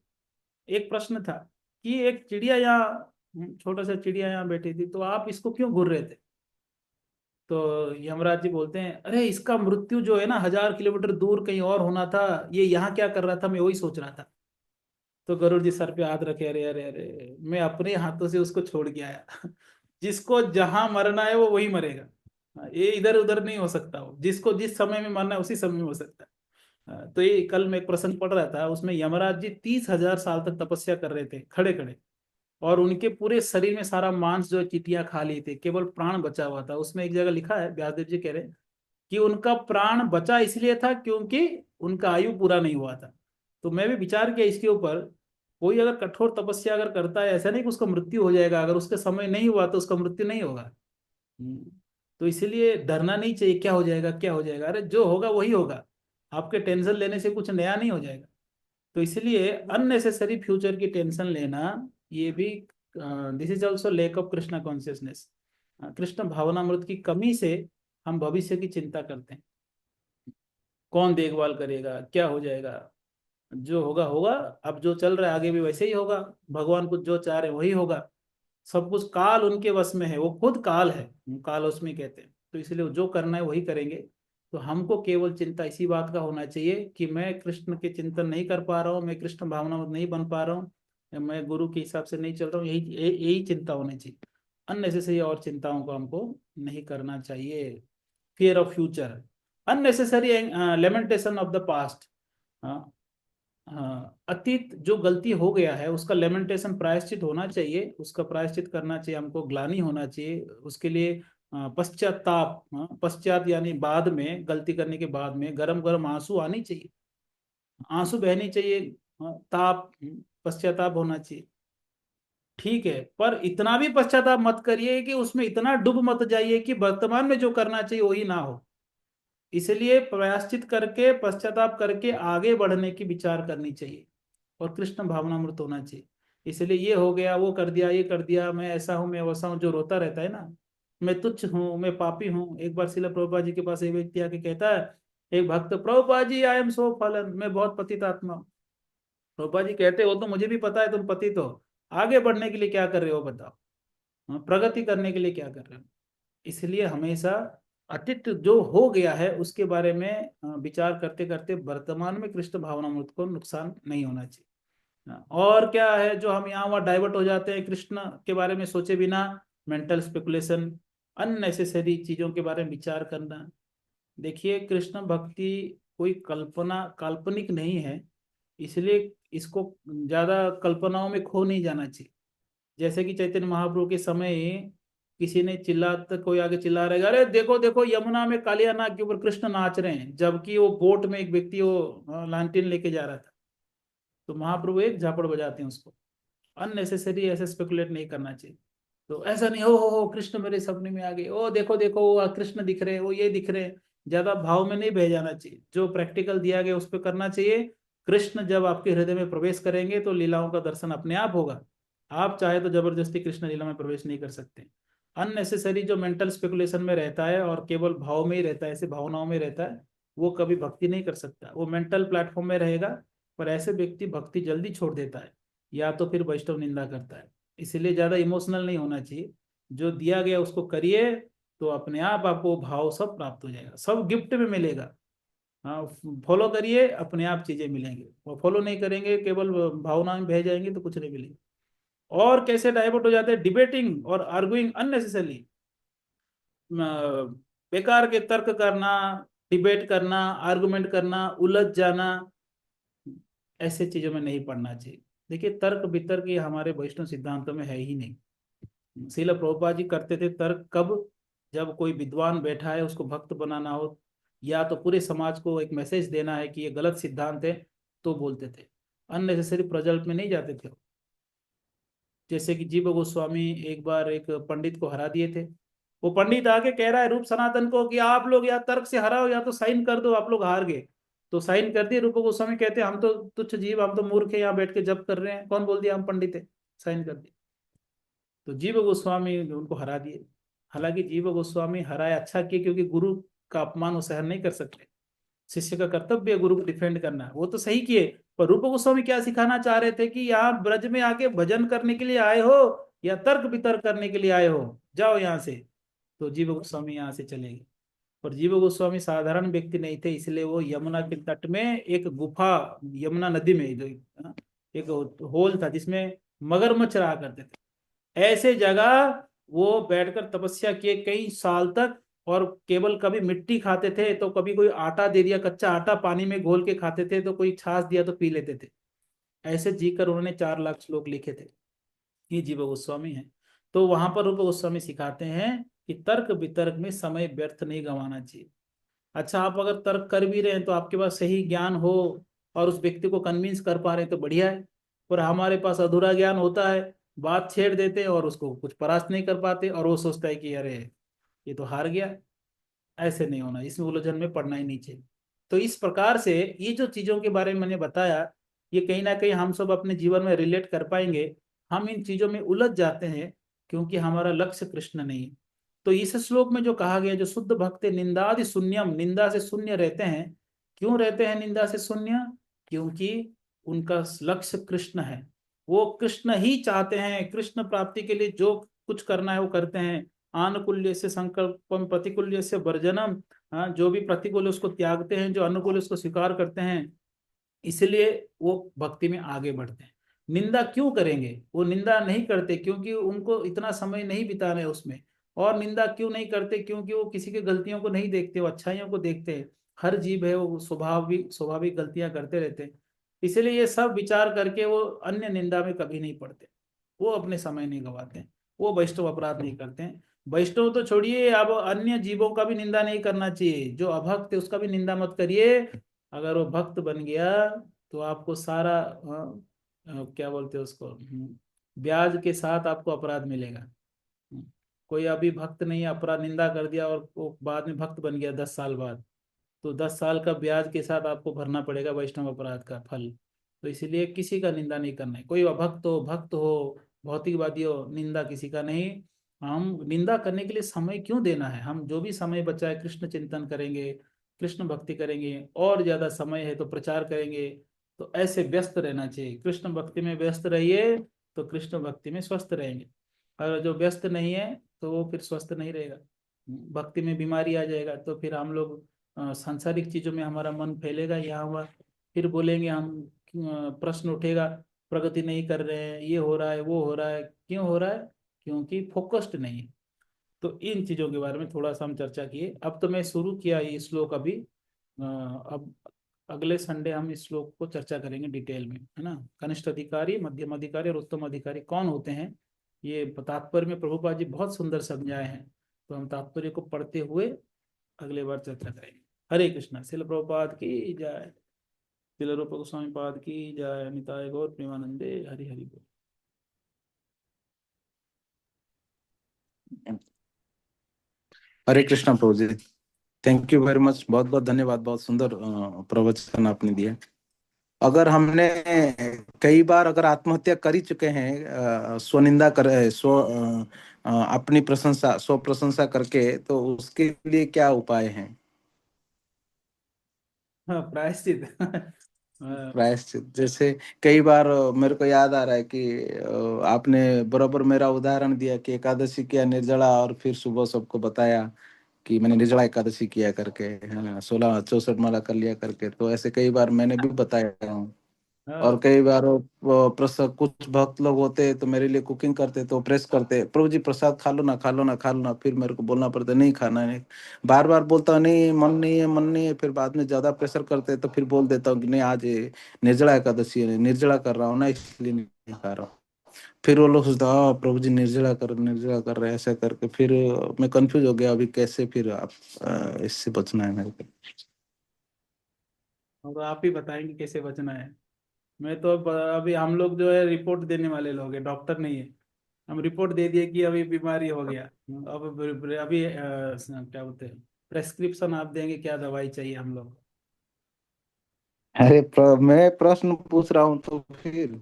एक प्रश्न था कि एक चिड़िया यहाँ, छोटा सा चिड़िया यहाँ बैठी थी, तो आप इसको क्यों घूर रहे थे? तो यमराज जी बोलते हैं, अरे इसका मृत्यु जो है ना 1000 किलोमीटर दूर कहीं और होना था, ये यहाँ क्या कर रहा था, मैं वही सोच रहा था। तो गरुड़ जी सर पे हाथ रखे, अरे अरे अरे, मैं अपने हाथों से उसको छोड़ के आया। जिसको जहां मरना है वो वही मरेगा, ये इधर उधर नहीं हो सकता। वो जिसको जिस समय में मरना है उसी समय में हो सकता है। तो ये कल मैं एक प्रसंग पढ़ रहा था, उसमें यमराज जी 30,000 साल तक तपस्या कर रहे थे खड़े खड़े, और उनके पूरे शरीर में सारा मांस जो चींटियां खा लिए थे, केवल प्राण बचा हुआ था। उसमें एक जगह लिखा है, व्यासदेव जी कह रहे हैं कि उनका प्राण बचा इसलिए था क्योंकि उनका आयु पूरा नहीं हुआ था। तो मैं भी विचार किया इसके ऊपर, कोई अगर कठोर तपस्या अगर करता है, ऐसा नहीं कि उसका मृत्यु हो जाएगा, अगर उसका समय नहीं हुआ तो उसका मृत्यु नहीं होगा। तो इसीलिए डरना नहीं चाहिए, क्या हो जाएगा क्या हो जाएगा, अरे जो होगा वही होगा। आपके टेंशन लेने से कुछ नया नहीं हो जाएगा। तो इसलिए अननेसेसरी फ्यूचर की टेंशन लेना, ये भी this is also lack of Krishna consciousness. Krishna भावनामृत की कमी से हम भविष्य की चिंता करते हैं, कौन देखभाल करेगा, क्या हो जाएगा। जो होगा होगा, अब जो चल रहा है आगे भी वैसे ही होगा। भगवान कुछ जो चाह रहे हैं वही होगा। सब कुछ काल उनके वश में है, वो खुद काल है, काल उसमें कहते हैं। तो इसलिए वो जो करना है वही करेंगे। तो हमको केवल चिंता इसी बात का होना चाहिए कि मैं कृष्ण के चिंतन नहीं कर पा रहा हूँ, मैं कृष्ण भावना में नहीं बन पा रहा हूँ, या मैं गुरु के हिसाब से नहीं चल रहा हूँ, यही यही चिंता होनी चाहिए। अननेसेसरी और चिंताओं को हमको नहीं करना चाहिए। Fear of future, unnecessary lamentation of the past. हाँ, अतीत जो गलती हो गया है उसका लेमेंटेशन, प्रायश्चित होना चाहिए, उसका प्रायश्चित करना चाहिए हमको, ग्लानि होना चाहिए उसके लिए। पश्चाताप, पश्चात यानी बाद में, गलती करने के बाद में गरम गरम आंसू आनी चाहिए, आंसू बहनी चाहिए। ताप, पश्चाताप होना चाहिए। ठीक है, पर इतना भी पश्चाताप मत करिए कि उसमें इतना डूब मत जाइए कि वर्तमान में जो करना चाहिए वही ना हो। इसलिए प्रायश्चित करके, पश्चाताप करके आगे बढ़ने की विचार करनी चाहिए, और कृष्ण भावनामृत होना चाहिए। इसलिए ये हो गया, वो कर दिया, ये कर दिया, मैं ऐसा हूँ मैं वैसा हूँ, जो रोता रहता है ना, मैं तुच्छ हूँ, मैं पापी हूँ। एक बार श्रील प्रभुपाद जी के पास एक व्यक्ति आके कहता है, एक भक्त, Prabhupada ji I am so fallen, मैं बहुत पतित आत्मा हूँ। प्रभुपाद जी कहते, वो तो मुझे भी पता है तुम पतित हो, आगे बढ़ने के लिए क्या कर रहे हो बताओ, प्रगति करने के लिए क्या कर रहे हो। इसलिए हमेशा अतीत जो हो गया है उसके बारे में विचार करते करते वर्तमान में कृष्ण भावनामृत को नुकसान नहीं होना चाहिए। और क्या है जो हम यहाँ वहाँ डाइवर्ट हो जाते हैं कृष्ण के बारे में सोचे बिना, मेंटल स्पेकुलेशन, अननेसेसरी चीजों के बारे में विचार करना। देखिए, कृष्ण भक्ति कोई कल्पना, काल्पनिक नहीं है, इसलिए इसको ज्यादा कल्पनाओं में खो नहीं जाना चाहिए। जैसे कि चैतन्य महाप्रभु के समय किसी ने कोई आगे चिल्ला रहा है, अरे देखो देखो यमुना में कालिया नाग के ऊपर कृष्ण नाच रहे हैं, जबकि वो बोट में एक व्यक्ति वो लालटेन लेके जा रहा था। तो महाप्रभु एक झापड़ बजाते हैं उसको। अननेसेसरी ऐसे स्पेकुलेट नहीं करना चाहिए। तो ऐसा नहीं, हो कृष्ण मेरे सपने में आ गए, ओ देखो देखो वो कृष्ण दिख रहे हैं, वो ये दिख रहे हैं। ज्यादा भाव में नहीं बह जाना चाहिए, जो प्रैक्टिकल दिया गया उस पर करना चाहिए। कृष्ण जब आपके हृदय में प्रवेश करेंगे तो लीलाओं का दर्शन अपने आप होगा। आप चाहे तो जबरदस्ती कृष्ण लीला में प्रवेश नहीं कर सकते। अननेसेसरी जो मेंटल स्पेकुलेशन में रहता है और केवल भाव में ही रहता है, ऐसे भावनाओं में रहता है, वो कभी भक्ति नहीं कर सकता, वो मेंटल प्लेटफॉर्म में रहेगा। पर ऐसे व्यक्ति भक्ति जल्दी छोड़ देता है, या तो फिर वैष्णव निंदा करता है। इसलिए ज्यादा इमोशनल नहीं होना चाहिए, जो दिया गया उसको करिए, तो अपने आप आपको भाव सब प्राप्त हो जाएगा, सब गिफ्ट में मिलेगा। हाँ, फॉलो करिए, अपने आप चीजें मिलेंगी। और फॉलो नहीं करेंगे, केवल भावना में बह जाएंगे, तो कुछ नहीं मिलेगा। और कैसे डाइवर्ट हो जाते हैं, डिबेटिंग और आर्गुइंग अननेसेसरली, बेकार के तर्क करना, डिबेट करना, आर्गुमेंट करना, उलझ जाना, ऐसे चीजों में नहीं पड़ना चाहिए। देखिए तर्क वितर्क ये हमारे वैष्णव सिद्धांतों में है ही नहीं। श्रील प्रभुपाद जी करते थे तर्क कब, जब कोई विद्वान बैठा है उसको भक्त बनाना हो, या तो पूरे समाज को एक मैसेज देना है कि ये गलत सिद्धांत है, तो बोलते थे। अननेसेसरी प्रजल्प में नहीं जाते थे। जैसे कि जीव गोस्वामी एक बार एक पंडित को हरा दिए थे। वो पंडित आके कह रहा है रूप सनातन को कि आप लोग या तर्क से हराओ या तो साइन कर दो, आप लोग हार गए। तो साइन कर दिए। रूप गोस्वामी कहते हैं हम तो तुच्छ जीव, हम तो मूर्ख है, यहाँ बैठ के जप कर रहे हैं, कौन बोल दिया हम पंडित है, साइन कर दिए। तो जीव गोस्वामी उनको हरा दिए। हालांकि जीव गोस्वामी हराए अच्छा किए, क्योंकि गुरु का अपमान वो सहन नहीं कर सकते। शिष्य का कर्तव्य है गुरु को डिफेंड करना, वो तो सही किए। पर रूप गोस्वामी क्या सिखाना चाह रहे थे कि यहाँ ब्रज में आके भजन करने के लिए आए हो या तर्क वितर्क करने के लिए आए हो, जाओ यहाँ से। तो जीव गोस्वामी यहाँ से चले गए। और जीव गोस्वामी साधारण व्यक्ति नहीं थे, इसलिए वो यमुना के तट में एक गुफा, यमुना नदी में जो एक होल था जिसमें मगरमच्छ रहा करते थे, ऐसे जगह वो बैठकर तपस्या किए कई साल तक। और केवल कभी मिट्टी खाते थे तो कभी कोई आटा दे दिया, कच्चा आटा पानी में घोल के खाते थे, तो कोई छाछ दिया तो पी लेते थे। ऐसे जीकर उन्होंने 4 लाख श्लोक लिखे थे। ये जीव गोस्वामी है। तो वहां पर रूप गोस्वामी सिखाते हैं कि तर्क वितर्क में समय व्यर्थ नहीं गंवाना चाहिए। अच्छा, आप अगर तर्क कर भी रहे हैं तो आपके पास सही ज्ञान हो और उस व्यक्ति को कन्विंस कर पा रहे हैं तो बढ़िया है। पर हमारे पास अधूरा ज्ञान होता है, बात छेड़ देते हैं और उसको कुछ परास्त नहीं कर पाते, और वो सोचता है कि अरे ये तो हार गया। ऐसे नहीं होना, इसमें उलझन में पड़ना ही नहीं चाहिए। तो इस प्रकार से ये जो चीजों के बारे में मैंने बताया, ये कहीं ना कहीं हम सब अपने जीवन में रिलेट कर पाएंगे। हम इन चीजों में उलझ जाते हैं क्योंकि हमारा लक्ष्य कृष्ण नहीं है। तो इस श्लोक में जो कहा गया, जो शुद्ध भक्त निंदादि शून्यम, निंदा से शून्य रहते हैं। क्यों रहते हैं निंदा से शून्य? क्योंकि उनका लक्ष्य कृष्ण है। वो कृष्ण ही चाहते हैं, कृष्ण प्राप्ति के लिए जो कुछ करना है वो करते हैं। आनुकूल्य से संकल्पम प्रतिकूल्य से वर्जनम, हाँ, जो भी प्रतिकूल है उसको त्यागते हैं, जो अनुकूल है उसको स्वीकार करते हैं। इसलिए वो भक्ति में आगे बढ़ते हैं। निंदा क्यों करेंगे? वो निंदा नहीं करते क्योंकि उनको इतना समय नहीं बिताना है उसमें। और निंदा क्यों नहीं करते? क्योंकि वो किसी की गलतियों को नहीं देखते, वो अच्छाइयों को देखते हैं। हर जीव है, वो स्वाभाविक गलतियां करते रहते हैं। इसलिए ये सब विचार करके वो अन्य निंदा में कभी नहीं पड़ते। वो अपने समय नहीं गवाते हैं। वो वैष्णव अपराध नहीं करते हैं। वैष्णव तो छोड़िए, अब अन्य जीवों का भी निंदा नहीं करना चाहिए। जो अभक्त है उसका भी निंदा मत करिए। अगर वो भक्त बन गया तो आपको सारा क्या बोलते हैं उसको, ब्याज के साथ आपको अपराध मिलेगा। कोई अभी भक्त नहीं है, अपराध निंदा कर दिया और वो बाद में भक्त बन गया 10 साल बाद, तो 10 साल का ब्याज के साथ आपको भरना पड़ेगा वैष्णव अपराध का फल। तो इसीलिए किसी का निंदा नहीं करना है। कोई अभक्त हो, भक्त हो, भौतिकवादी हो, निंदा किसी का नहीं। हम निंदा करने के लिए समय क्यों देना है? हम जो भी समय बचा है कृष्ण चिंतन करेंगे, कृष्ण भक्ति करेंगे, और ज्यादा समय है तो प्रचार करेंगे। तो ऐसे व्यस्त रहना चाहिए। कृष्ण भक्ति में व्यस्त रहिए तो कृष्ण भक्ति में स्वस्थ रहेंगे। अगर जो व्यस्त नहीं है तो वो फिर स्वस्थ नहीं रहेगा। भक्ति में बीमारी आ जाएगा तो फिर हम लोग सांसारिक चीजों में हमारा मन फैलेगा, यहाँ हुआ फिर बोलेंगे हम, प्रश्न उठेगा प्रगति नहीं कर रहे हैं, ये हो रहा है वो हो रहा है। क्यों हो रहा है? क्योंकि फोकस्ड नहीं है। तो इन चीजों के बारे में थोड़ा सा हम चर्चा किए। अब तो मैं शुरू किया ये श्लोक अभी, अब अगले संडे हम इस श्लोक को चर्चा करेंगे डिटेल में, है ना। कनिष्ठ अधिकारी, मध्यम अधिकारी और उत्तम अधिकारी कौन होते हैं, ये तात्पर्य में प्रभुपाद जी बहुत सुंदर समझाए हैं। तो हम तात्पर्य को पढ़ते हुए अगले बार चर्चा करेंगे। हरे कृष्णा। शिल प्रभुपाद की जय। शिल रूप गोस्वामी पाद की जय। निताय गौर प्रेमानंदे। हरि हरि बोल। हरे कृष्णा प्रभु जी, थैंक यू वेरी मच। बहुत बहुत धन्यवाद, बहुत सुंदर प्रवचन आपने दिया। अगर हमने कई बार अगर आत्महत्या कर ही चुके हैं, स्वनिंदा कर अपनी प्रशंसा, स्व प्रशंसा करके, तो उसके लिए क्या उपाय हैं? हाँ, प्रायश्चित। प्रायश्चित जैसे कई बार मेरे को याद आ रहा है कि आपने बराबर मेरा उदाहरण दिया कि एकादशी किया निर्जला, और फिर सुबह सबको बताया कि मैंने निर्जला एकादशी किया करके, है ना, 16 64 माला कर लिया करके। तो ऐसे कई बार मैंने भी बताया हूँ। और हाँ। कई बार वो प्रसाद, कुछ भक्त लोग होते हैं तो मेरे लिए कुकिंग करते तो प्रेस करते, प्रभु जी प्रसाद खा लो ना, खा लो ना, खा लो ना, फिर मेरे को बोलना पड़ता नहीं खाना है। बार बार बोलता हूँ नहीं, मन नहीं है, मन नहीं है, फिर बाद में ज्यादा प्रेशर करते तो फिर बोल देता हूँ कि नहीं आज ये निर्जला एकादशी है, निर्जला कर रहा हूँ ना इसलिए नहीं खा रहा हूँ। फिर वो लोग सोचते हाँ प्रभु जी निर्जला कर रहे हैं, ऐसा करके फिर मैं कंफ्यूज हो गया अभी कैसे फिर आप इससे बचना है मेरे को। और आप ही बताएंगे कैसे बचना है। मैं तो अब अभी हम लोग जो है रिपोर्ट देने वाले लोग हैं, डॉक्टर नहीं है। हम रिपोर्ट दे दिए कि अभी बीमारी हो गया। अब अभी क्या बोलते हैं, प्रेस्क्रिप्शन आप देंगे क्या दवाई चाहिए हम लोग। अरे मैं प्रश्न पूछ रहा हूँ तो फिर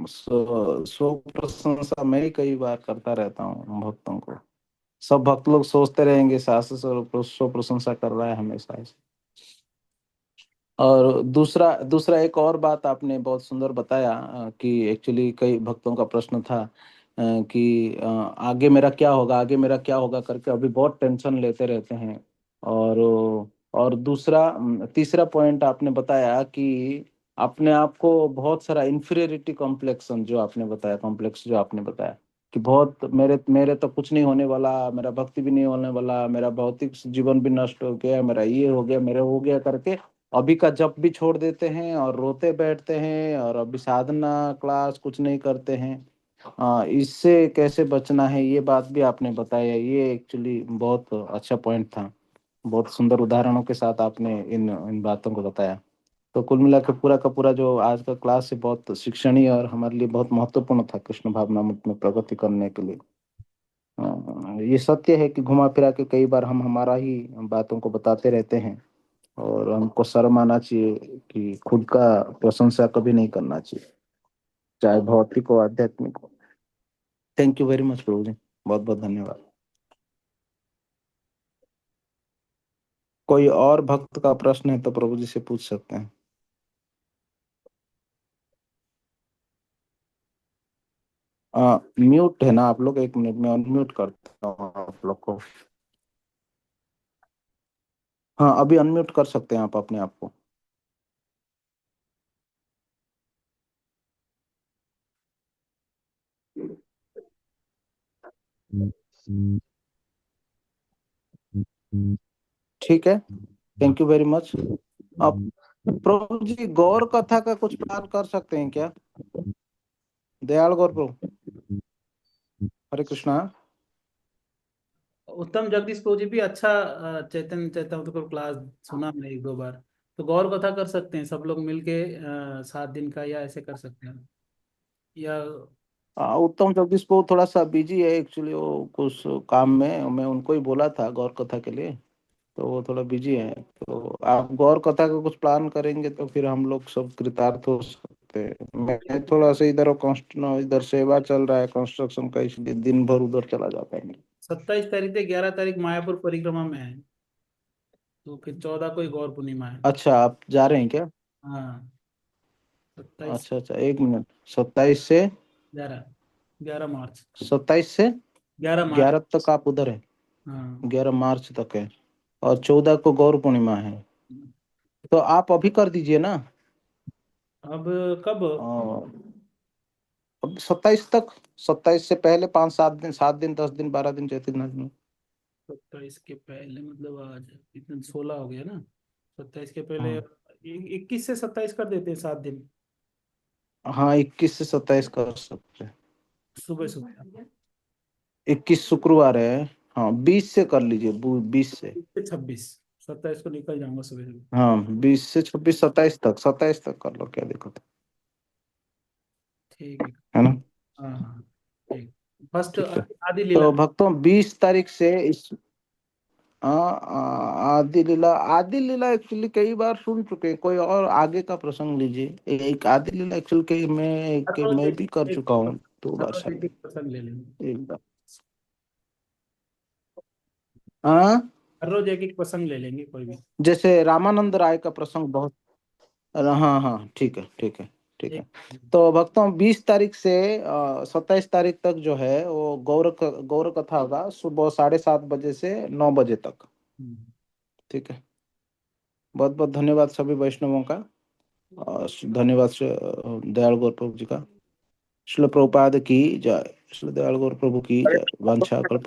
सो प्रशंसा मैं ही कई बार करता रहता हूँ भक्तों को। सब भक्त लोग सोचते रहेंगे सास सौ प्रशंसा कर रहा है हमेशा ऐसे। और दूसरा दूसरा एक और बात आपने बहुत सुंदर बताया कि एक्चुअली कई भक्तों का प्रश्न था कि आगे मेरा क्या होगा, आगे मेरा क्या होगा करके अभी बहुत टेंशन लेते रहते हैं। और दूसरा तीसरा पॉइंट आपने बताया कि अपने आप को बहुत सारा इंफीरियरिटी कॉम्प्लेक्सन जो आपने बताया, कॉम्प्लेक्स जो आपने बताया कि बहुत मेरे मेरे तो कुछ नहीं होने वाला, मेरा भक्ति भी नहीं होने वाला, मेरा भौतिक जीवन भी नष्ट हो गया, मेरा ये हो गया, मेरा हो गया करके अभी का जप भी छोड़ देते हैं और रोते बैठते हैं और अभी साधना क्लास कुछ नहीं करते हैं। इससे कैसे बचना है ये बात भी आपने बताया, ये एक्चुअली बहुत अच्छा पॉइंट था। बहुत सुंदर उदाहरणों के साथ आपने इन इन बातों को बताया। तो कुल मिला के पूरा का पूरा जो आज का क्लास है बहुत शिक्षणीय और हमारे लिए बहुत महत्वपूर्ण था कृष्ण भावनामृत में प्रगति करने के लिए। ये सत्य है कि घुमा फिरा के कई बार हम हमारा ही बातों को बताते रहते हैं और हमको शर्म आना चाहिए कि खुद का प्रशंसा कभी नहीं करना चाहिए, चाहे भौतिक हो आध्यात्मिक हो। थैंक यू वेरी मच प्रभु जी, बहुत बहुत धन्यवाद। कोई और भक्त का प्रश्न है तो प्रभु जी से पूछ सकते हैं। म्यूट है ना आप लोग, एक मिनट में अनम्यूट करता हूँ आप लोग को। हाँ अभी अनम्यूट कर सकते हैं आप अपने आप को। ठीक है, थैंक यू वेरी मच। अब प्रभु जी गौर कथा का कुछ प्लान कर सकते हैं क्या? दयाल गौर प्रभु, हरे कृष्णा। उत्तम जगदीश प्रभु जी भी अच्छा चैतन्य चैतन्य को क्लास सुना मैंने एक दो बार। तो गौर कथा कर सकते हैं सब लोग मिलके 7 दिन का, या ऐसे कर सकते हैं या। उत्तम जगदीश को थोड़ा सा बिजी है एक्चुअली, वो कुछ काम में, मैं उनको ही बोला था गौर कथा के लिए, तो वो थोड़ा बिजी है। तो आप गौर कथा का कुछ प्लान करेंगे तो फिर हम लोग सब कृतार्थ हो सकते हैं। मैं थोड़ा सा इधर इधर सेवा चल रहा है कंस्ट्रक्शन का, इसलिए दिन भर उधर चला जाता है। 27 तारीख से 11 तारीख मायापुर परिक्रमा में है, तो फिर 14 को ही गौर पूर्णिमा है। अच्छा आप जा रहे हैं क्या? हाँ, 27, अच्छा अच्छा, एक मिनट, 27 से 11, 11 मार्च, 27 से 11 मार्च। 11 तक आप उधर है? हाँ। 11 मार्च तक है और 14 को गौर पूर्णिमा है। तो आप अभी कर दीजिए ना। अब कब? अब 27 तक, 27 से पहले 5 7 दिन, 7 दिन 10 दिन 12 दिन जैसे दिन। 27 के पहले मतलब आज इतना 16 हो गया ना। 27 के पहले हाँ 21 से 27 कर देते हैं 7 दिन। हाँ, 21 से 27 कर सकते हैं। सुबह सुबह। 21 शुक्रवार है। हाँ 20 से कर लीजिए, 20 से। 26, 27 को निकल जाऊंगा सुबह सुबह। हाँ 20 से 26, 27 तक कर लो, क्या दिक्कत ठीक है। है ना? हाँ हाँ, ठीक। फर्स्ट ठीक है। आदि लीला। तो भक्तों 20 तारीख से इस आदि लीला एक्चुअली कई बार सुन चुके हैं, कोई और आगे का प्रसंग लीजिए। एक आदि लीला एक्चुअली हर रोज मैं एक भी कर एक चुका हूँ 2 बार हर रोज एक शायद। एक पसंद ले लेंगे। एक बार। हाँ हर रोज एक एक पसंद ले लेंगे कोई भी। जैसे रामानंद राय का प्रसंग बहुत, हाँ हाँ ठीक है ठीक है ठीक है। एक। तो भक्तों 20 तारीख से 27 तारीख तक जो है वो गौर कथा होगा, सुबह 7:30 बजे से 9 बजे तक। हम्म, ठीक है। बहुत बहुत धन्यवाद सभी वैष्णवों का। और धन्यवाद दयाल गौर प्रभु जी का। श्रील प्रभुपाद की जय। श्रील दयाल गौर प्रभु की जय। वांछा कल्प